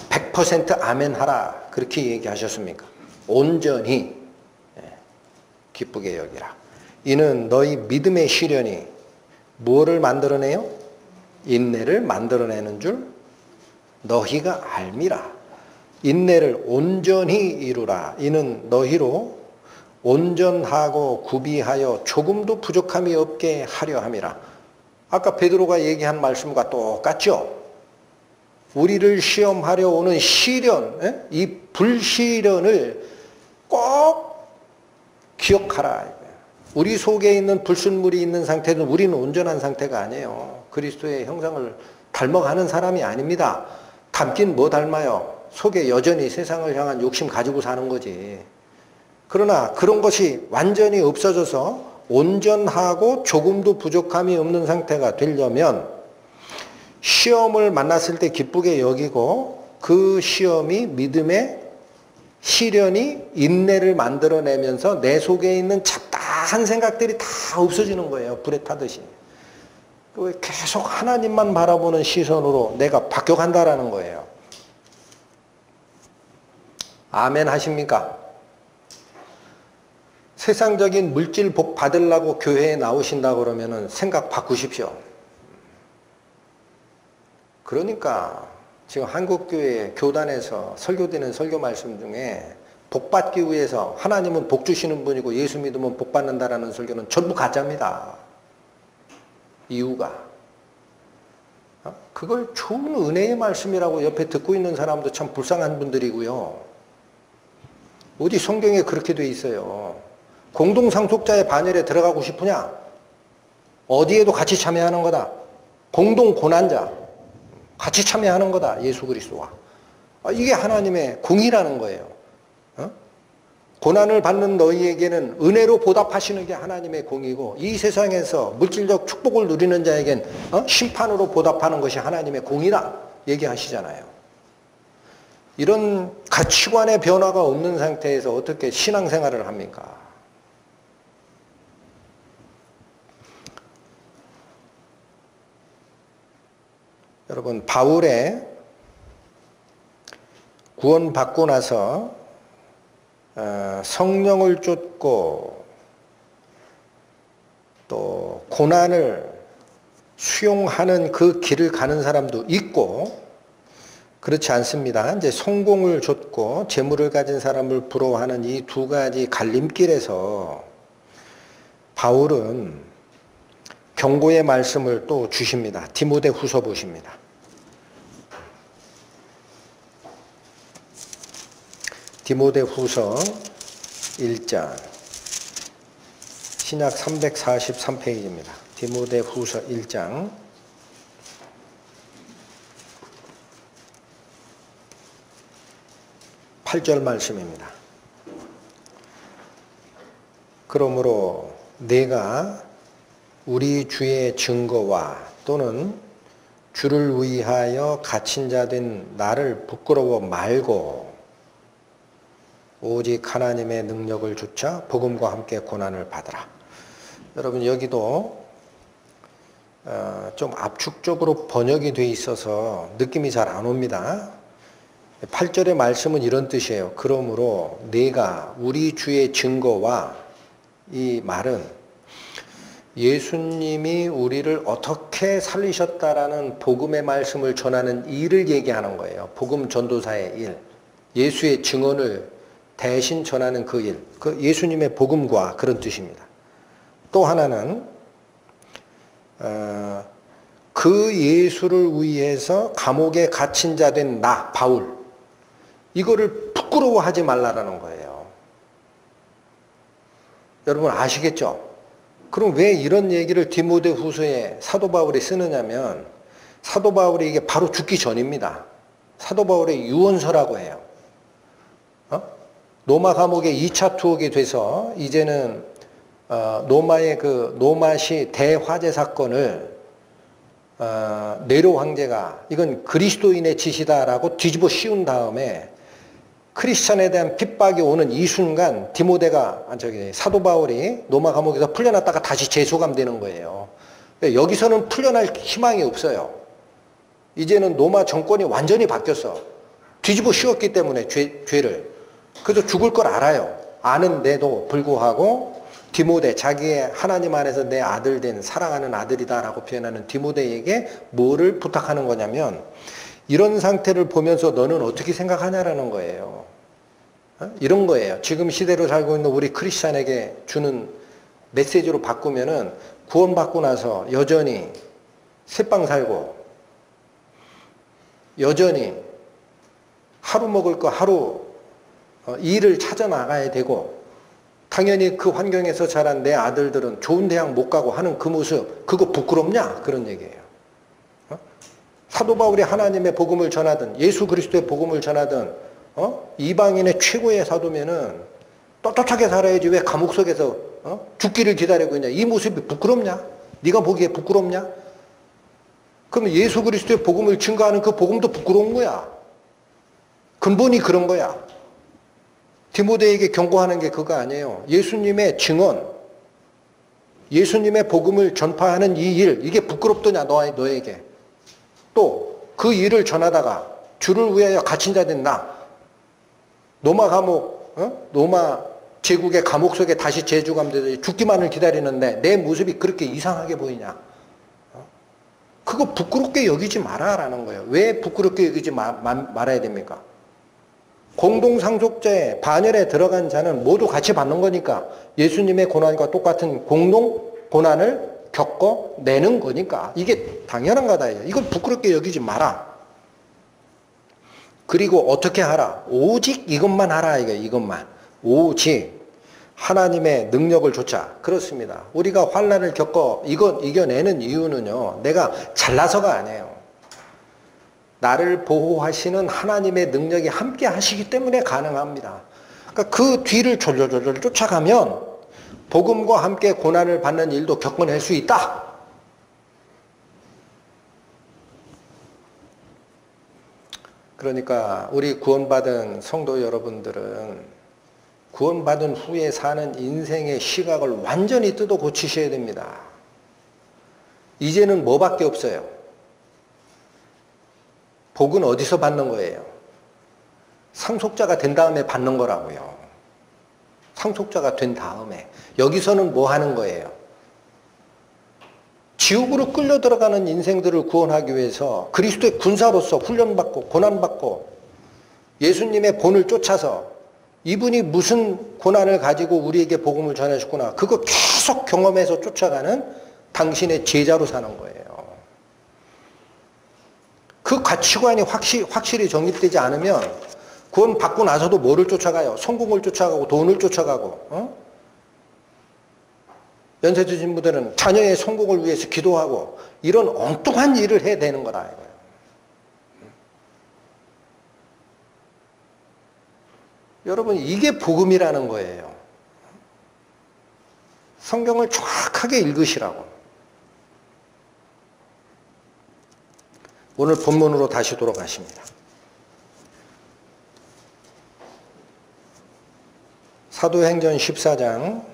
100% 아멘 하라. 그렇게 얘기하셨습니까? 온전히 기쁘게 여기라. 이는 너희 믿음의 시련이 뭐를 만들어내요? 인내를 만들어내는 줄 너희가 알미라. 인내를 온전히 이루라. 이는 너희로 온전하고 구비하여 조금도 부족함이 없게 하려 함이라. 아까 베드로가 얘기한 말씀과 똑같죠? 우리를 시험하려 오는 시련, 이 불시련을 꼭 기억하라. 우리 속에 있는 불순물이 있는 상태는 우리는 온전한 상태가 아니에요. 그리스도의 형상을 닮아가는 사람이 아닙니다. 닮긴 뭐 닮아요? 속에 여전히 세상을 향한 욕심 가지고 사는 거지. 그러나 그런 것이 완전히 없어져서 온전하고 조금도 부족함이 없는 상태가 되려면 시험을 만났을 때 기쁘게 여기고 그 시험이 믿음의 시련이 인내를 만들어내면서 내 속에 있는 잡다한 생각들이 다 없어지는 거예요. 불에 타듯이. 계속 하나님만 바라보는 시선으로 내가 바뀌어간다라는 거예요. 아멘 하십니까? 세상적인 물질 복 받으려고 교회에 나오신다 그러면은 생각 바꾸십시오. 그러니까 지금 한국교회 교단에서 설교되는 설교 말씀 중에 복 받기 위해서 하나님은 복 주시는 분이고 예수 믿으면 복 받는다라는 설교는 전부 가짜입니다. 이유가 그걸 좋은 은혜의 말씀이라고 옆에 듣고 있는 사람도 참 불쌍한 분들이고요. 어디 성경에 그렇게 돼 있어요. 공동상속자의 반열에 들어가고 싶으냐? 어디에도 같이 참여하는 거다. 공동고난자 같이 참여하는 거다. 예수 그리스도와. 이게 하나님의 공의라는 거예요. 고난을 받는 너희에게는 은혜로 보답하시는 게 하나님의 공의고, 이 세상에서 물질적 축복을 누리는 자에겐 심판으로 보답하는 것이 하나님의 공의다 얘기하시잖아요. 이런 가치관의 변화가 없는 상태에서 어떻게 신앙생활을 합니까? 여러분, 바울의 구원받고 나서 성령을 쫓고 또 고난을 수용하는 그 길을 가는 사람도 있고, 그렇지 않습니다. 이제 성공을 좇고 재물을 가진 사람을 부러워하는 이 두 가지 갈림길에서 바울은 경고의 말씀을 또 주십니다. 디모데후서 보십니다. 디모데후서 1장, 신약 343페이지입니다. 디모데후서 1장 8절 말씀입니다. 그러므로 내가 우리 주의 증거와 또는 주를 위하여 갇힌 자 된 나를 부끄러워 말고 오직 하나님의 능력을 주차 복음과 함께 고난을 받으라. 여러분, 여기도 좀 압축적으로 번역이 돼 있어서 느낌이 잘 안 옵니다. 8절의 말씀은 이런 뜻이에요. 그러므로 내가 우리 주의 증거와, 이 말은 예수님이 우리를 어떻게 살리셨다라는 복음의 말씀을 전하는 일을 얘기하는 거예요. 복음 전도사의 일, 예수의 증언을 대신 전하는 그 일, 그 예수님의 복음과 그런 뜻입니다. 또 하나는 그 예수를 위해서 감옥에 갇힌 자 된 나, 바울, 이거를 부끄러워하지 말라라는 거예요. 여러분 아시겠죠? 그럼 왜 이런 얘기를 디모데후서에 사도 바울이 쓰느냐면, 사도 바울이 이게 바로 죽기 전입니다. 사도 바울의 유언서라고 해요. 로마 감옥에 2차 투옥이 돼서 이제는 로마의 그 노마시 대화재 사건을 네로 황제가 이건 그리스도인의 짓이다라고 뒤집어 씌운 다음에 크리스천에 대한 핍박이 오는 이 순간 사도 바울이 로마 감옥에서 풀려났다가 다시 재소감되는 거예요. 여기서는 풀려날 희망이 없어요. 이제는 로마 정권이 완전히 바뀌었어. 뒤집어 씌웠기 때문에 죄를. 그래서 죽을 걸 알아요. 아는데도 불구하고 디모데, 자기의 하나님 안에서 내 아들 된 사랑하는 아들이다라고 표현하는 디모데에게 뭐를 부탁하는 거냐면, 이런 상태를 보면서 너는 어떻게 생각하냐라는 거예요. 이런 거예요. 지금 시대로 살고 있는 우리 크리스찬에게 주는 메시지로 바꾸면은, 구원받고 나서 여전히 새빵 살고 여전히 하루 먹을 거 하루 일을 찾아 나가야 되고, 당연히 그 환경에서 자란 내 아들들은 좋은 대학 못 가고 하는 그 모습, 그거 부끄럽냐? 그런 얘기예요. 사도 바울이 하나님의 복음을 전하든 예수 그리스도의 복음을 전하든 이방인의 최고의 사도면은 떳떳하게 살아야지 왜 감옥 속에서 죽기를 기다리고 있냐? 이 모습이 부끄럽냐? 네가 보기에 부끄럽냐? 그러면 예수 그리스도의 복음을 증거하는 그 복음도 부끄러운 거야. 근본이 그런 거야. 디모데에게 경고하는 게 그거 아니에요. 예수님의 증언, 예수님의 복음을 전파하는 이 일, 이게 부끄럽더냐 너에게. 또 그 일을 전하다가 주를 위하여 갇힌 자 된 나, 로마 감옥, 로마 제국의 감옥 속에 다시 재주감돼서 죽기만을 기다리는데 내 모습이 그렇게 이상하게 보이냐? 그거 부끄럽게 여기지 마라라는 거예요. 왜 부끄럽게 여기지 말아야 됩니까? 공동상속자의 반열에 들어간 자는 모두 같이 받는 거니까 예수님의 고난과 똑같은 공동 고난을 겪어내는 거니까 이게 당연한 거다. 이걸 부끄럽게 여기지 마라. 그리고 어떻게 하라? 오직 이것만 하라. 이것만. 오직 하나님의 능력을 좇아. 그렇습니다. 우리가 환난을 겪어 이겨내는 이유는요, 내가 잘나서가 아니에요. 나를 보호하시는 하나님의 능력이 함께 하시기 때문에 가능합니다. 그러니까 그 뒤를 졸졸졸 쫓아가면 복음과 함께 고난을 받는 일도 겪어낼 수 있다. 그러니까 우리 구원받은 성도 여러분들은 구원받은 후에 사는 인생의 시각을 완전히 뜯어 고치셔야 됩니다. 이제는 뭐밖에 없어요? 복은 어디서 받는 거예요? 상속자가 된 다음에 받는 거라고요. 상속자가 된 다음에. 여기서는 뭐 하는 거예요? 지옥으로 끌려 들어가는 인생들을 구원하기 위해서 그리스도의 군사로서 훈련받고 고난받고 예수님의 본을 쫓아서 이분이 무슨 고난을 가지고 우리에게 복음을 전하셨구나. 그거 계속 경험해서 쫓아가는 당신의 제자로 사는 거예요. 그 가치관이 확실히 정립되지 않으면 구원 받고 나서도 뭐를 쫓아가요? 성공을 쫓아가고 돈을 쫓아가고 연세 드신 분들은 자녀의 성공을 위해서 기도하고 이런 엉뚱한 일을 해야 되는 거다 이거예요. 여러분 이게 복음이라는 거예요. 성경을 정확하게 읽으시라고. 오늘 본문으로 다시 돌아가십니다. 사도행전 14장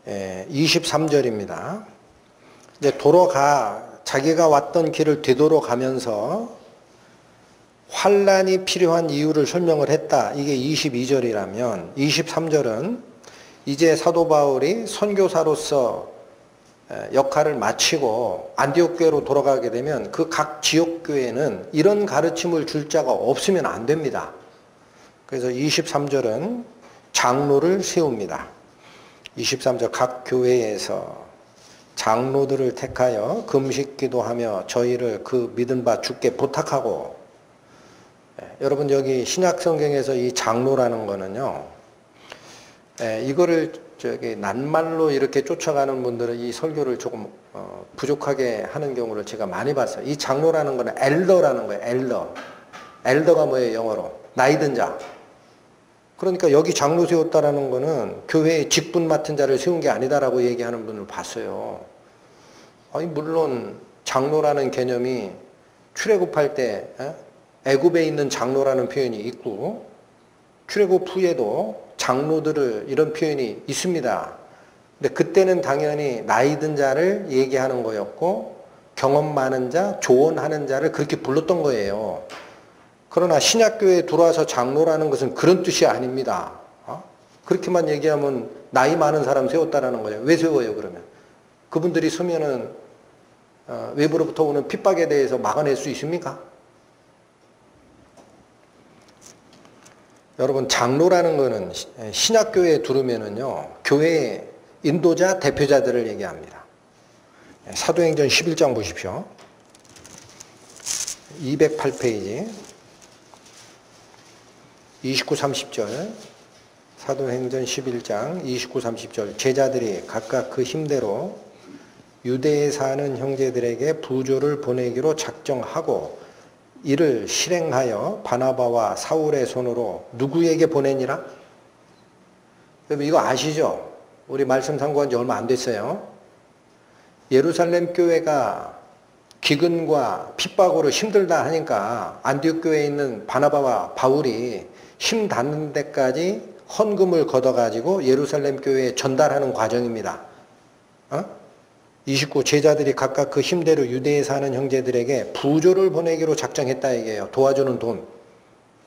23절입니다. 이제 자기가 왔던 길을 되돌아가면서 환난이 필요한 이유를 설명을 했다. 이게 22절이라면 23절은 이제 사도 바울이 선교사로서 역할을 마치고 안디옥 교회로 돌아가게 되면 그 각 지역 교회는 이런 가르침을 줄 자가 없으면 안 됩니다. 그래서 23절은 장로를 세웁니다. 23절 각 교회에서 장로들을 택하여 금식 기도하며 저희를 그 믿은 바 주께 부탁하고. 여러분 여기 신약 성경에서 이 장로라는 거는요, 이거를 낱말로 이렇게 쫓아가는 분들은 이 설교를 조금 부족하게 하는 경우를 제가 많이 봤어요. 이 장로라는 거는 엘더라는 거예요. 엘더가 뭐예요? 영어로 나이 든 자. 그러니까 여기 장로 세웠다라는 거는 교회에 직분 맡은 자를 세운 게 아니다라고 얘기하는 분을 봤어요. 아니 물론 장로라는 개념이 출애굽할 때 애굽에 있는 장로라는 표현이 있고 출애굽 후에도 장로들을 이런 표현이 있습니다. 근데 그때는 당연히 나이 든 자를 얘기하는 거였고 경험 많은 자, 조언하는 자를 그렇게 불렀던 거예요. 그러나 신약교회에 들어와서 장로라는 것은 그런 뜻이 아닙니다. 그렇게만 얘기하면 나이 많은 사람 세웠다라는 거예요. 왜 세워요 그러면? 그분들이 서면은 외부로부터 오는 핍박에 대해서 막아낼 수 있습니까? 여러분 장로라는 거는 신약교회에 들으면은요 교회의 인도자 대표자들을 얘기합니다. 사도행전 11장 보십시오. 208페이지 29, 30절 사도행전 11장 29, 30절 제자들이 각각 그 힘대로 유대에 사는 형제들에게 부조를 보내기로 작정하고 이를 실행하여 바나바와 사울의 손으로 누구에게 보내니라? 여러분 이거 아시죠? 우리 말씀 상고한 지 얼마 안 됐어요. 예루살렘 교회가 기근과 핍박으로 힘들다 하니까 안디옥 교회에 있는 바나바와 바울이 힘 닿는 데까지 헌금을 걷어가지고 예루살렘 교회에 전달하는 과정입니다. 29 제자들이 각각 그 힘대로 유대에 사는 형제들에게 부조를 보내기로 작정했다 얘기해요. 도와주는 돈.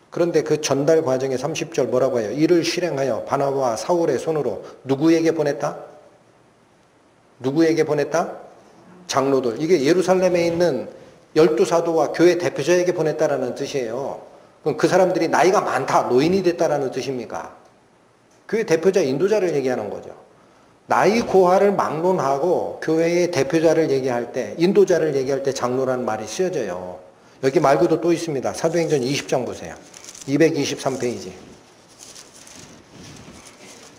그런데 그 전달 과정에 30절 뭐라고 해요? 이를 실행하여 바나바와 사울의 손으로 누구에게 보냈다? 누구에게 보냈다? 장로들. 이게 예루살렘에 있는 12사도와 교회 대표자에게 보냈다라는 뜻이에요. 그럼 그 사람들이 나이가 많다, 노인이 됐다라는 뜻입니까? 교회 대표자 인도자를 얘기하는 거죠. 나이 고하를 막론하고 교회의 대표자를 얘기할 때, 인도자를 얘기할 때 장로라는 말이 쓰여져요. 여기 말고도 또 있습니다. 사도행전 20장 보세요. 223페이지.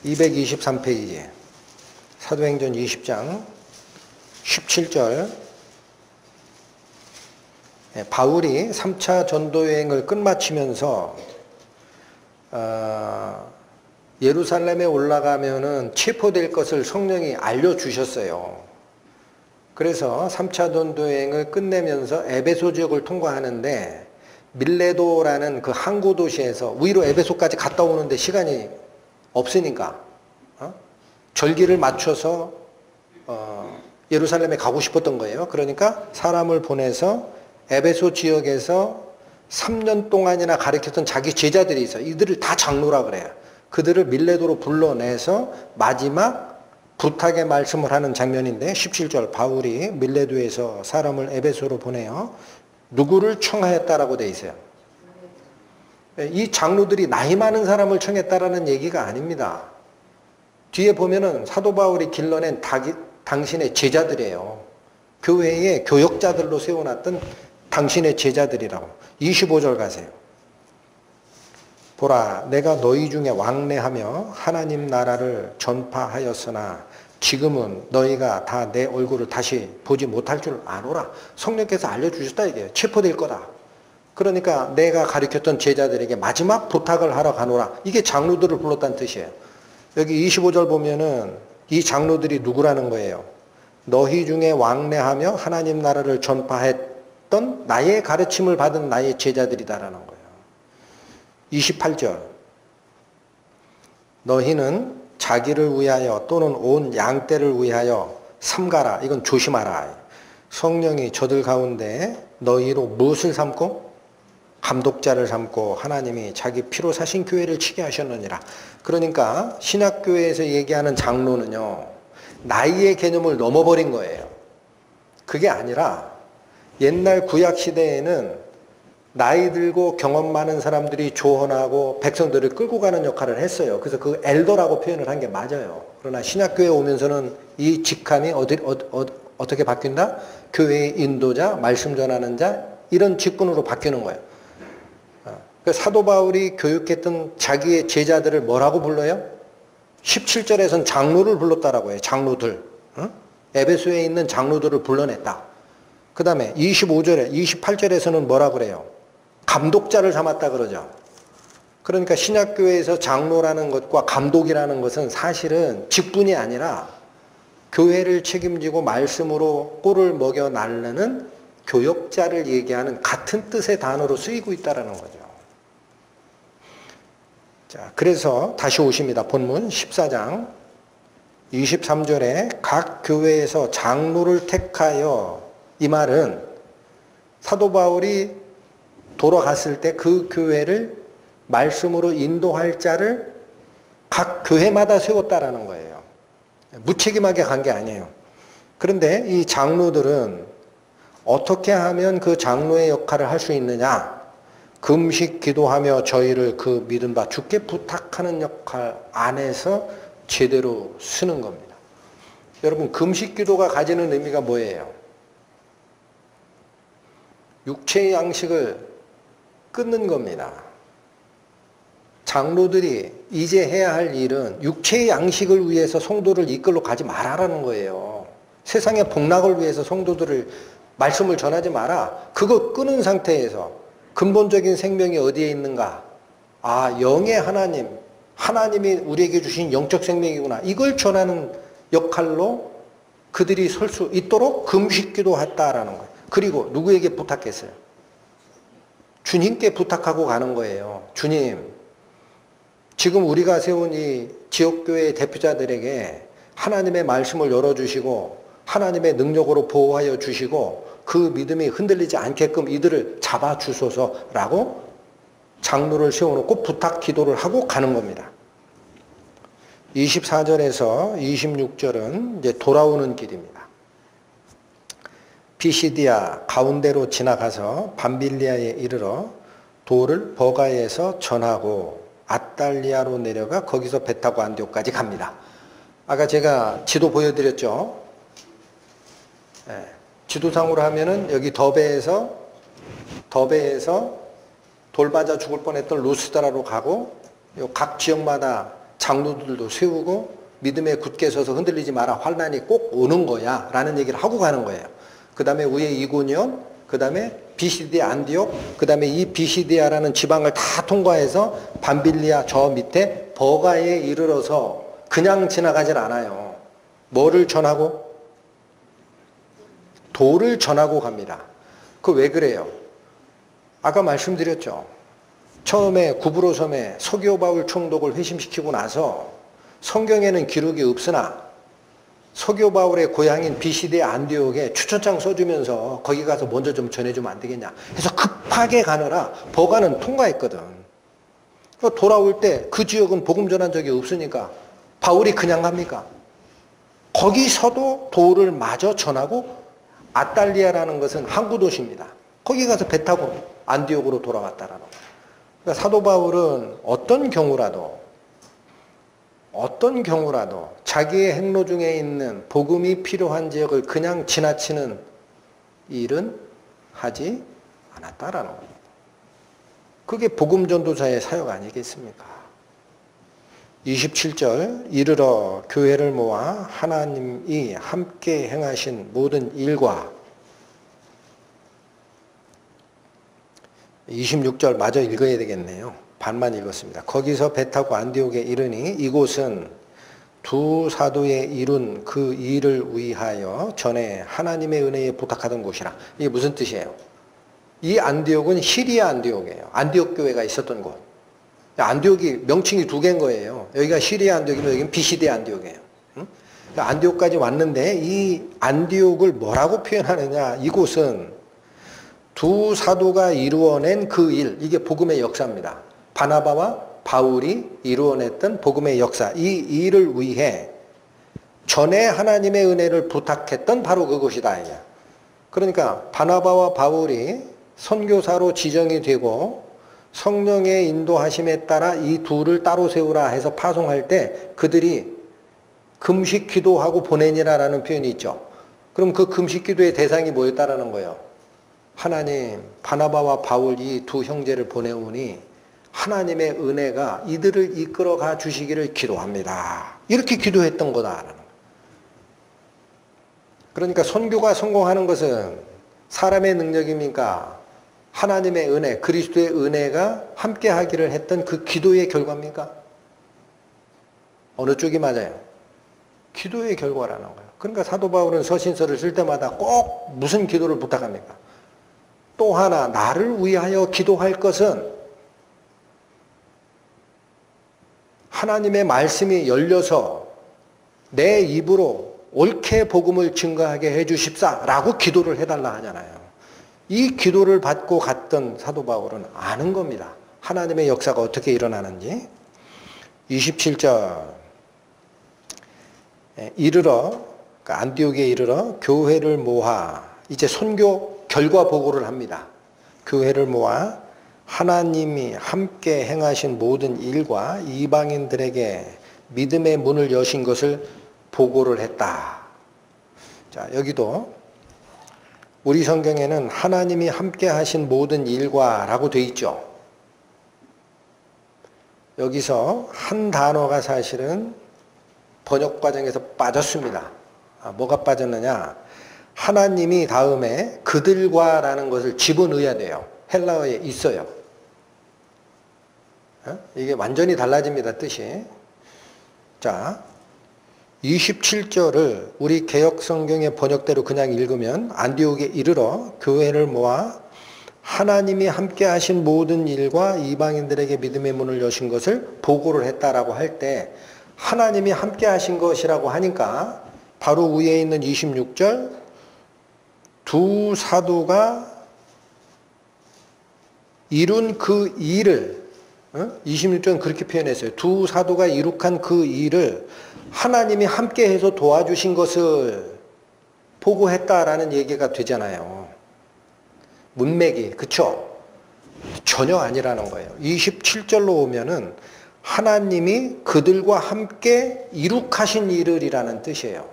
223페이지. 사도행전 20장 17절. 바울이 3차 전도여행을 끝마치면서 예루살렘에 올라가면은 체포될 것을 성령이 알려주셨어요. 그래서 3차 전도여행을 끝내면서 에베소 지역을 통과하는데 밀레도라는 그 항구 도시에서 위로 에베소까지 갔다 오는데 시간이 없으니까 절기를 맞춰서 예루살렘에 가고 싶었던 거예요. 그러니까 사람을 보내서 에베소 지역에서 3년 동안이나 가르쳤던 자기 제자들이 있어요. 이들을 다 장로라 그래요. 그들을 밀레도로 불러내서 마지막 부탁의 말씀을 하는 장면인데 17절 바울이 밀레도에서 사람을 에베소로 보내요. 누구를 청하였다라고 돼 있어요. 이 장로들이 나이 많은 사람을 청했다라는 얘기가 아닙니다. 뒤에 보면은 사도 바울이 길러낸 당신의 제자들이에요. 교회의 교역자들로 세워놨던 당신의 제자들이라고. 25절 가세요. 보라, 내가 너희 중에 왕래하며 하나님 나라를 전파하였으나 지금은 너희가 다 내 얼굴을 다시 보지 못할 줄 아노라. 성령께서 알려주셨다 이게. 체포될 거다. 그러니까 내가 가르쳤던 제자들에게 마지막 부탁을 하러 가노라. 이게 장로들을 불렀다는 뜻이에요. 여기 25절 보면은 이 장로들이 누구라는 거예요? 너희 중에 왕래하며 하나님 나라를 전파했던 나의 가르침을 받은 나의 제자들이다라는 거예요. 28절 너희는 자기를 위하여 또는 온 양떼를 위하여 삼가라. 이건 조심하라. 성령이 저들 가운데 너희로 무엇을 삼고? 감독자를 삼고 하나님이 자기 피로 사신 교회를 치게 하셨느니라. 그러니까 신약교회에서 얘기하는 장로는요, 나이의 개념을 넘어버린 거예요. 그게 아니라 옛날 구약시대에는 나이 들고 경험 많은 사람들이 조언하고 백성들을 끌고 가는 역할을 했어요. 그래서 그 엘더라고 표현을 한 게 맞아요. 그러나 신약교회에 오면서는 이 직함이 어떻게 바뀐다? 교회의 인도자, 말씀 전하는 자, 이런 직분으로 바뀌는 거예요. 사도 바울이 교육했던 자기의 제자들을 뭐라고 불러요? 17절에서는 장로를 불렀다라고 해요. 장로들. 에베소에 있는 장로들을 불러냈다. 그 다음에 25절에, 28절에서는 뭐라 그래요? 감독자를 삼았다 그러죠. 그러니까 신약교회에서 장로라는 것과 감독이라는 것은 사실은 직분이 아니라 교회를 책임지고 말씀으로 꼴을 먹여 나르는 교역자를 얘기하는 같은 뜻의 단어로 쓰이고 있다는 거죠. 자, 그래서 다시 오십니다. 본문 14장 23절에 각 교회에서 장로를 택하여, 이 말은 사도 바울이 돌아갔을 때 그 교회를 말씀으로 인도할 자를 각 교회마다 세웠다라는 거예요. 무책임하게 간 게 아니에요. 그런데 이 장로들은 어떻게 하면 그 장로의 역할을 할 수 있느냐? 금식 기도하며 저희를 그 믿은 바 주께 부탁하는 역할 안에서 제대로 쓰는 겁니다. 여러분, 금식 기도가 가지는 의미가 뭐예요? 육체의 양식을 끊는 겁니다. 장로들이 이제 해야 할 일은 육체의 양식을 위해서 성도를 이끌러 가지 말아라는 거예요. 세상의 복락을 위해서 성도들을 말씀을 전하지 마라. 그거 끊은 상태에서 근본적인 생명이 어디에 있는가? 아, 영의 하나님, 하나님이 우리에게 주신 영적 생명이구나. 이걸 전하는 역할로 그들이 설 수 있도록 금식기도 했다라는 거예요. 그리고 누구에게 부탁했어요? 주님께 부탁하고 가는 거예요. 주님, 지금 우리가 세운 이 지역교회 대표자들에게 하나님의 말씀을 열어주시고 하나님의 능력으로 보호하여 주시고 그 믿음이 흔들리지 않게끔 이들을 잡아주소서라고 장로를 세워놓고 부탁 기도를 하고 가는 겁니다. 24절에서 26절은 이제 돌아오는 길입니다. 피시디아 가운데로 지나가서 밤빌리아에 이르러 도를 버가에서 전하고 아달리아로 내려가 거기서 배 타고 안디옥까지 갑니다. 아까 제가 지도 보여드렸죠. 예, 지도상으로 하면은 여기 더베에서 돌 맞아 죽을 뻔했던 루스드라로 가고 각 지역마다 장로들도 세우고 믿음에 굳게 서서 흔들리지 마라. 환난이 꼭 오는 거야 라는 얘기를 하고 가는 거예요. 그 다음에 위에 이고니온, 그 다음에 비시디아 안디옥, 그 다음에 이 비시디아라는 지방을 다 통과해서 밤빌리아 저 밑에 버가에 이르러서 그냥 지나가질 않아요. 뭐를 전하고? 도를 전하고 갑니다. 그 왜 그래요? 아까 말씀드렸죠. 처음에 구브로 섬에 서기오 바울 총독을 회심시키고 나서 성경에는 기록이 없으나 서기오 바울의 고향인 비시디아 안디옥에 추천장 써주면서 거기 가서 먼저 좀 전해주면 안 되겠냐 해서 급하게 가느라 버가는 통과했거든. 돌아올 때 그 지역은 복음 전한 적이 없으니까 바울이 그냥 갑니까? 거기서도 도를 마저 전하고 아탈리아라는 것은 항구 도시입니다. 거기 가서 배 타고 안디옥으로 돌아왔다라는 거예요. 그러니까 사도 바울은 어떤 경우라도 자기의 행로 중에 있는 복음이 필요한 지역을 그냥 지나치는 일은 하지 않았다라는 겁니다. 그게 복음 전도자의 사역 아니겠습니까? 27절 이르러 교회를 모아 하나님이 함께 행하신 모든 일과 26절 마저 읽어야 되겠네요. 반만 읽었습니다. 거기서 배 타고 안디옥에 이르니 이곳은 두 사도의 이룬 그 일을 위하여 전에 하나님의 은혜에 부탁하던 곳이라. 이게 무슨 뜻이에요? 이 안디옥은 시리아 안디옥이에요. 안디옥 교회가 있었던 곳. 안디옥이 명칭이 두 개인 거예요. 여기가 시리아 안디옥이면 여기는 비시디아 안디옥이에요. 응? 그러니까 안디옥까지 왔는데 이 안디옥을 뭐라고 표현하느냐? 이곳은 두 사도가 이루어낸 그 일, 이게 복음의 역사입니다. 바나바와 바울이 이루어냈던 복음의 역사, 이 일을 위해 전에 하나님의 은혜를 부탁했던 바로 그곳이다. 그러니까 바나바와 바울이 선교사로 지정이 되고 성령의 인도하심에 따라 이 둘을 따로 세우라 해서 파송할 때 그들이 금식 기도하고 보내니라라는 표현이 있죠. 그럼 그 금식 기도의 대상이 뭐였다라는 거예요? 하나님, 바나바와 바울 이 두 형제를 보내오니 하나님의 은혜가 이들을 이끌어가 주시기를 기도합니다. 이렇게 기도했던 거다라는 거예요. 그러니까 선교가 성공하는 것은 사람의 능력입니까? 하나님의 은혜, 그리스도의 은혜가 함께 하기를 했던 그 기도의 결과입니까? 어느 쪽이 맞아요? 기도의 결과라는 거예요. 그러니까 사도 바울은 서신서를 쓸 때마다 꼭 무슨 기도를 부탁합니까? 또 하나 나를 위하여 기도할 것은 하나님의 말씀이 열려서 내 입으로 옳게 복음을 증거하게 해주십사 라고 기도를 해달라 하잖아요. 이 기도를 받고 갔던 사도 바울은 아는 겁니다. 하나님의 역사가 어떻게 일어나는지. 27절 이르러 안디옥에 이르러 교회를 모아 이제 선교 결과 보고를 합니다. 교회를 모아 하나님이 함께 행하신 모든 일과 이방인들에게 믿음의 문을 여신 것을 보고를 했다. 자, 여기도 우리 성경에는 하나님이 함께 하신 모든 일과 라고 되어 있죠. 여기서 한 단어가 사실은 번역 과정에서 빠졌습니다. 뭐가 빠졌느냐? 하나님이 다음에 그들과 라는 것을 집어넣어야 돼요. 헬라어에 있어요. 이게 완전히 달라집니다, 뜻이. 자, 27절을 우리 개역 성경의 번역대로 그냥 읽으면 안디옥에 이르러 교회를 모아 하나님이 함께 하신 모든 일과 이방인들에게 믿음의 문을 여신 것을 보고를 했다라고 할 때 하나님이 함께 하신 것이라고 하니까 바로 위에 있는 26절 두 사도가 이룬 그 일을 26절은 그렇게 표현했어요. 두 사도가 이룩한 그 일을 하나님이 함께 해서 도와주신 것을 보고했다라는 얘기가 되잖아요. 문맥이 그쵸? 전혀 아니라는 거예요. 27절로 오면은 하나님이 그들과 함께 이룩하신 일을이라는 뜻이에요.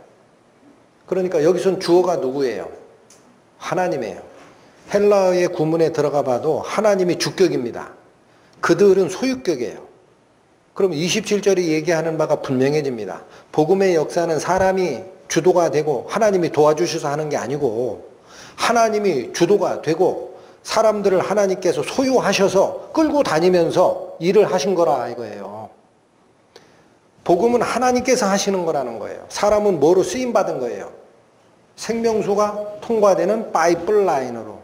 그러니까 여기선 주어가 누구예요? 하나님이에요. 헬라어의 구문에 들어가 봐도 하나님이 주격입니다. 그들은 소유격이에요. 그럼 27절이 얘기하는 바가 분명해집니다. 복음의 역사는 사람이 주도가 되고 하나님이 도와주셔서 하는 게 아니고 하나님이 주도가 되고 사람들을 하나님께서 소유하셔서 끌고 다니면서 일을 하신 거라 이거예요. 복음은 하나님께서 하시는 거라는 거예요. 사람은 뭐로 쓰임받은 거예요? 생명수가 통과되는 파이프라인으로,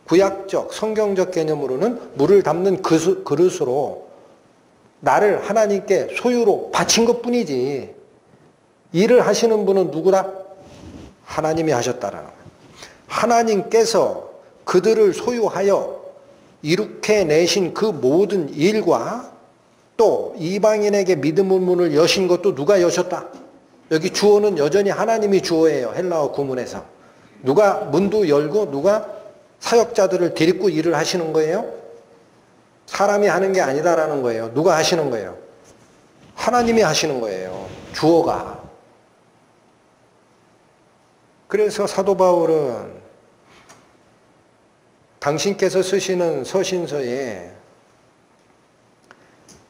구약적 성경적 개념으로는 물을 담는 그릇으로 나를 하나님께 소유로 바친 것뿐이지 일을 하시는 분은 누구다? 하나님이 하셨다라는 거예요. 하나님께서 그들을 소유하여 이룩해 내신 그 모든 일과 또 이방인에게 믿음의 문을 여신 것도 누가 여셨다? 여기 주어는 여전히 하나님이 주어예요. 헬라어 구문에서. 누가 문도 열고 누가 사역자들을 데리고 일을 하시는 거예요? 사람이 하는 게 아니다라는 거예요. 누가 하시는 거예요? 하나님이 하시는 거예요. 주어가. 그래서 사도 바울은 당신께서 쓰시는 서신서에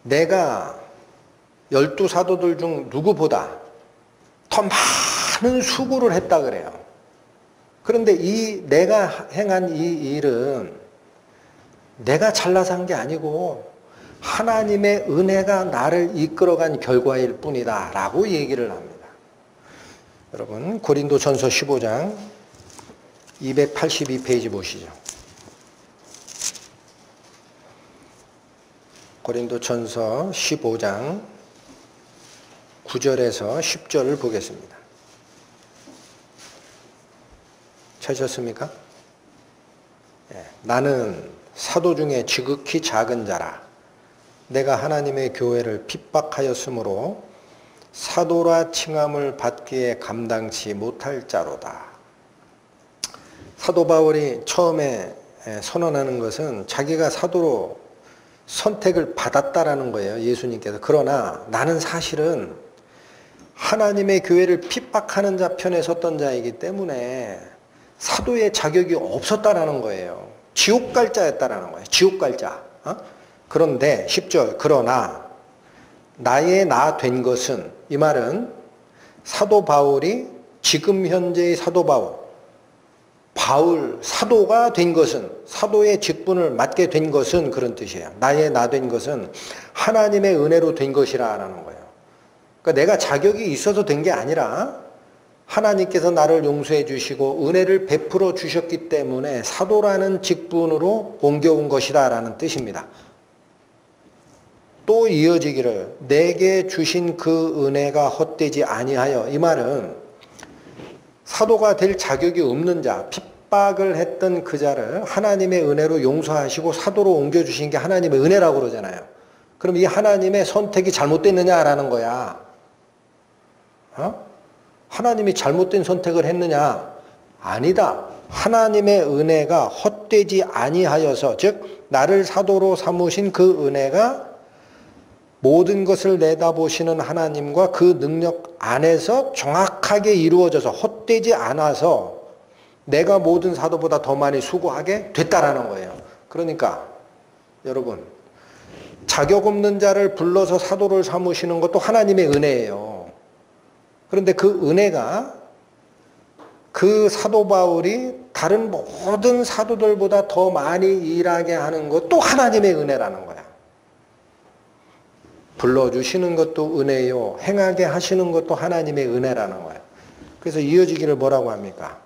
내가 12사도들 중 누구보다 더 많은 수고를 했다 그래요. 그런데 이 내가 행한 이 일은 내가 잘나서 한 게 아니고 하나님의 은혜가 나를 이끌어간 결과일 뿐이다 라고 얘기를 합니다. 여러분 고린도전서 15장 282페이지 보시죠. 고린도전서 15장 9절에서 10절을 보겠습니다. 찾으셨습니까? 예, 나는 사도 중에 지극히 작은 자라. 내가 하나님의 교회를 핍박하였으므로 사도라 칭함을 받기에 감당치 못할 자로다. 사도 바울이 처음에 선언하는 것은 자기가 사도로 선택을 받았다라는 거예요. 예수님께서. 그러나 나는 사실은 하나님의 교회를 핍박하는 자 편에 섰던 자이기 때문에 사도의 자격이 없었다라는 거예요. 지옥 갈 자였다라는 거예요. 지옥 갈 자. 그런데 10절 그러나 나의 나 된 것은, 이 말은 사도 바울이 지금 현재의 사도 바울 사도가 된 것은, 사도의 직분을 맡게 된 것은 그런 뜻이에요. 나의 나 된 것은 하나님의 은혜로 된 것이라는 거예요. 그러니까 내가 자격이 있어서 된 게 아니라 하나님께서 나를 용서해 주시고 은혜를 베풀어 주셨기 때문에 사도라는 직분으로 옮겨온 것이다 라는 뜻입니다. 또 이어지기를 내게 주신 그 은혜가 헛되지 아니하여, 이 말은 사도가 될 자격이 없는 자, 핍박을 했던 그 자를 하나님의 은혜로 용서하시고 사도로 옮겨주신 게 하나님의 은혜라고 그러잖아요. 그럼 이 하나님의 선택이 잘못됐느냐라는 거야. 하나님이 잘못된 선택을 했느냐? 아니다. 하나님의 은혜가 헛되지 아니하여서, 즉 나를 사도로 삼으신 그 은혜가 모든 것을 내다보시는 하나님과 그 능력 안에서 정확하게 이루어져서 헛되지 않아서 내가 모든 사도보다 더 많이 수고하게 됐다라는 거예요. 그러니까 여러분, 자격 없는 자를 불러서 사도를 삼으시는 것도 하나님의 은혜예요. 그런데 그 은혜가 그 사도 바울이 다른 모든 사도들보다 더 많이 일하게 하는 것도 하나님의 은혜라는 거야. 불러주시는 것도 은혜요, 행하게 하시는 것도 하나님의 은혜라는 거야. 그래서 이어지기를 뭐라고 합니까?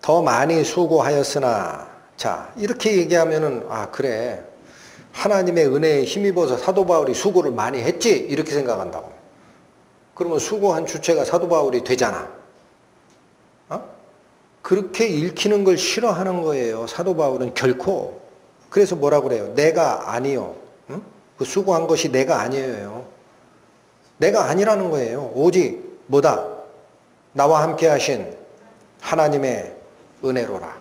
더 많이 수고하였으나, 자 이렇게 얘기하면은 그래, 하나님의 은혜에 힘입어서 사도 바울이 수고를 많이 했지 이렇게 생각한다고. 그러면 수고한 주체가 사도 바울이 되잖아. 그렇게 읽히는 걸 싫어하는 거예요. 사도 바울은 결코. 그래서 뭐라고 그래요? 내가 아니요. 그 수고한 것이 내가 아니에요. 내가 아니라는 거예요. 오직 뭐다? 나와 함께 하신 하나님의 은혜로라.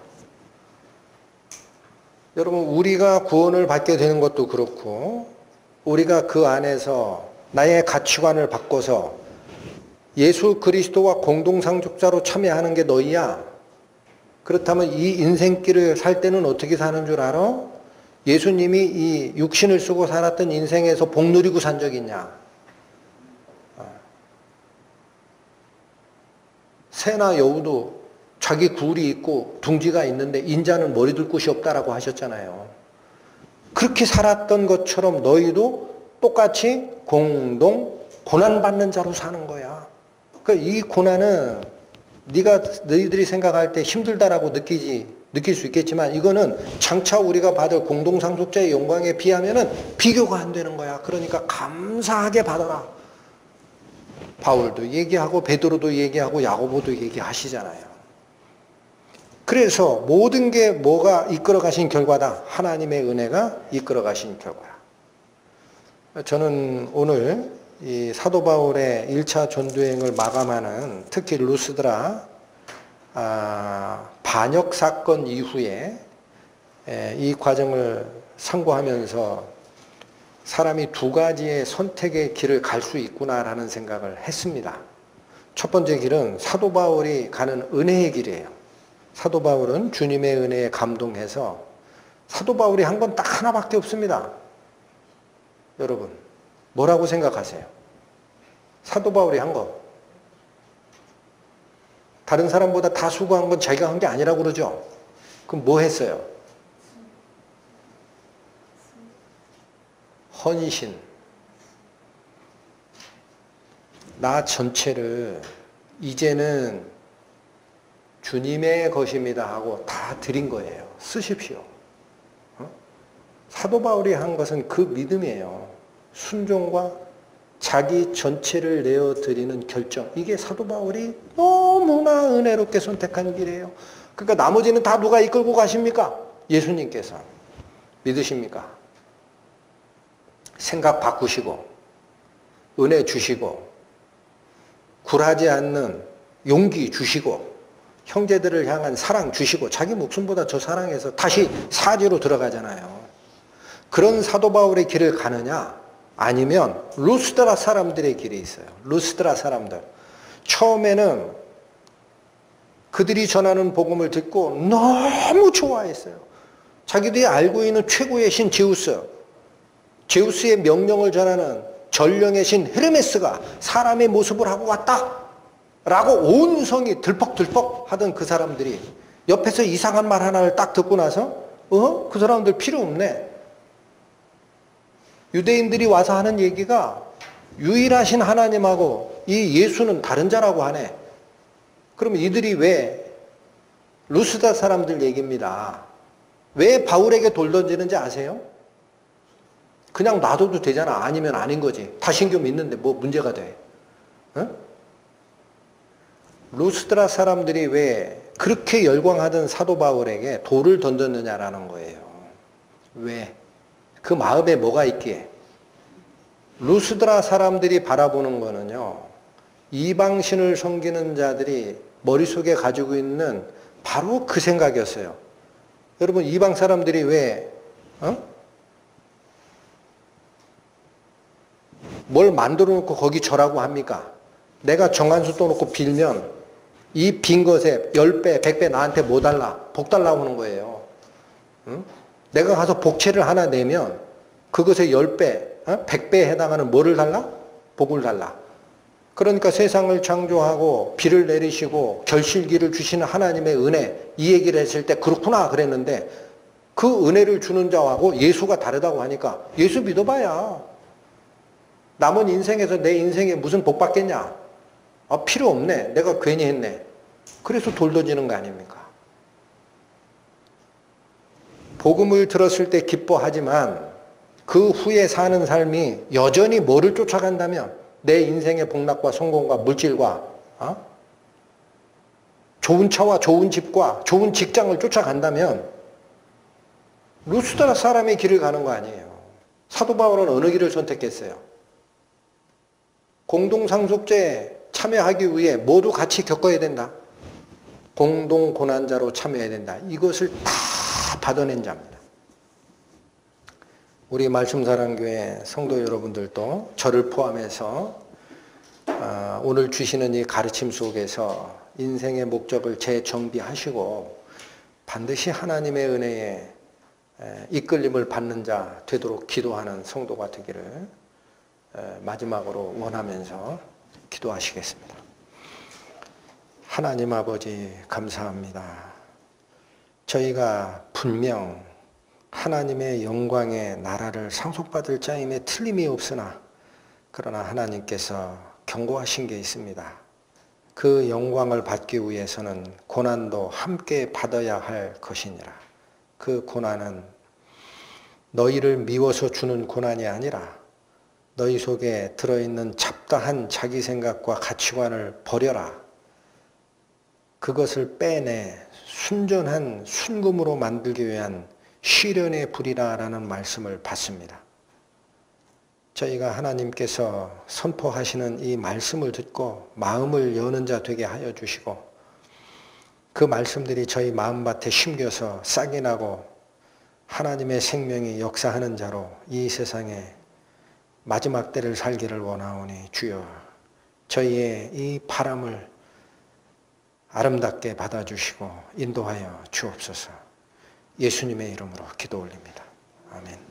여러분, 우리가 구원을 받게 되는 것도 그렇고, 우리가 그 안에서 나의 가치관을 바꿔서 예수 그리스도와 공동상속자로 참여하는 게 너희야. 그렇다면 이 인생길을 살 때는 어떻게 사는 줄 알아? 예수님이 이 육신을 쓰고 살았던 인생에서 복 누리고 산 적 있냐? 새나 여우도 자기 굴이 있고 둥지가 있는데 인자는 머리 둘 곳이 없다라고 하셨잖아요. 그렇게 살았던 것처럼 너희도 똑같이 공동 고난받는 자로 사는 거야. 그러니까 이 고난은 너희들이 생각할 때 힘들다라고 느낄 수 있겠지만 이거는 장차 우리가 받을 공동상속자의 영광에 비하면은 비교가 안 되는 거야. 그러니까 감사하게 받아라. 바울도 얘기하고 베드로도 얘기하고 야고보도 얘기하시잖아요. 그래서 모든 게 뭐가 이끌어 가신 결과다? 하나님의 은혜가 이끌어 가신 결과야. 저는 오늘 이 사도 바울의 1차 전도여행을 마감하는 특히 루스드라 반역 사건 이후에 이 과정을 상고하면서 사람이 두 가지의 선택의 길을 갈 수 있구나라는 생각을 했습니다. 첫 번째 길은 사도 바울이 가는 은혜의 길이에요. 사도 바울은 주님의 은혜에 감동해서 사도 바울이 한 건 딱 하나밖에 없습니다. 여러분, 뭐라고 생각하세요? 사도 바울이 한 거. 다른 사람보다 다 수고한 건 자기가 한 게 아니라고 그러죠? 그럼 뭐 했어요? 헌신. 나 전체를 이제는 주님의 것입니다 하고 다 드린 거예요. 쓰십시오. 사도 바울이 한 것은 그 믿음이에요. 순종과 자기 전체를 내어드리는 결정. 이게 사도 바울이 너무나 은혜롭게 선택한 길이에요. 그러니까 나머지는 다 누가 이끌고 가십니까? 예수님께서. 믿으십니까? 생각 바꾸시고 은혜 주시고 굴하지 않는 용기 주시고 형제들을 향한 사랑 주시고 자기 목숨보다 저 사랑해서 다시 사지로 들어가잖아요. 그런 사도 바울의 길을 가느냐 아니면 루스드라 사람들의 길이 있어요. 루스드라 사람들. 처음에는 그들이 전하는 복음을 듣고 너무 좋아했어요. 자기들이 알고 있는 최고의 신 제우스의 명령을 전하는 전령의 신 헤르메스가 사람의 모습을 하고 왔다 라고 온 성이 들퍽들퍽 하던 그 사람들이 옆에서 이상한 말 하나를 딱 듣고 나서 그 사람들 필요 없네. 유대인들이 와서 하는 얘기가 유일하신 하나님하고 이 예수는 다른 자라고 하네. 그러면 이들이 왜 루스다 사람들 얘기입니다. 왜 바울에게 돌 던지는지 아세요? 그냥 놔둬도 되잖아. 아니면 아닌 거지. 다신교 믿는데 뭐 문제가 돼. 어? 루스드라 사람들이 왜 그렇게 열광하던 사도 바울에게 돌을 던졌느냐라는 거예요. 왜? 그 마음에 뭐가 있기에? 루스드라 사람들이 바라보는 거는요. 이방신을 섬기는 자들이 머릿속에 가지고 있는 바로 그 생각이었어요. 여러분 이방 사람들이 왜 뭘 만들어 놓고 거기 절하고 합니까? 내가 정한수 떠놓고 빌면 이 빈 것에 10배, 100배 나한테 뭐 달라? 복 달라고 하는 거예요. 응? 내가 가서 복채를 하나 내면 그것에 10배, 100배에 해당하는 뭐를 달라? 복을 달라. 그러니까 세상을 창조하고 비를 내리시고 결실기를 주시는 하나님의 은혜, 이 얘기를 했을 때 그렇구나 그랬는데 그 은혜를 주는 자하고 예수가 다르다고 하니까 예수 믿어봐야 남은 인생에서 내 인생에 무슨 복 받겠냐? 필요 없네. 내가 괜히 했네. 그래서 돌 던지는 거 아닙니까? 복음을 들었을 때 기뻐하지만 그 후에 사는 삶이 여전히 뭐를 쫓아간다면 내 인생의 복락과 성공과 물질과 좋은 차와 좋은 집과 좋은 직장을 쫓아간다면 루스드라 사람의 길을 가는 거 아니에요. 사도 바울은 어느 길을 선택했어요? 공동상속제에 참여하기 위해 모두 같이 겪어야 된다. 공동고난자로 참여해야 된다. 이것을 다 받아낸 자입니다. 우리 말씀사랑교회 성도 여러분들도 저를 포함해서 오늘 주시는 이 가르침 속에서 인생의 목적을 재정비하시고 반드시 하나님의 은혜에 이끌림을 받는 자 되도록 기도하는 성도가 되기를 마지막으로 원하면서 기도하시겠습니다. 하나님 아버지 감사합니다. 저희가 분명 하나님의 영광의 나라를 상속받을 자임에 틀림이 없으나 그러나 하나님께서 경고하신 게 있습니다. 그 영광을 받기 위해서는 고난도 함께 받아야 할 것이니라. 그 고난은 너희를 미워서 주는 고난이 아니라 너희 속에 들어있는 잡다한 자기 생각과 가치관을 버려라. 그것을 빼내 순전한 순금으로 만들기 위한 시련의 불이라는 말씀을 받습니다. 저희가 하나님께서 선포하시는 이 말씀을 듣고 마음을 여는 자 되게 하여 주시고 그 말씀들이 저희 마음밭에 심겨서 싹이 나고 하나님의 생명이 역사하는 자로 이 세상에 마지막 때를 살기를 원하오니 주여 저희의 이 바람을 아름답게 받아주시고 인도하여 주옵소서. 예수님의 이름으로 기도 올립니다. 아멘.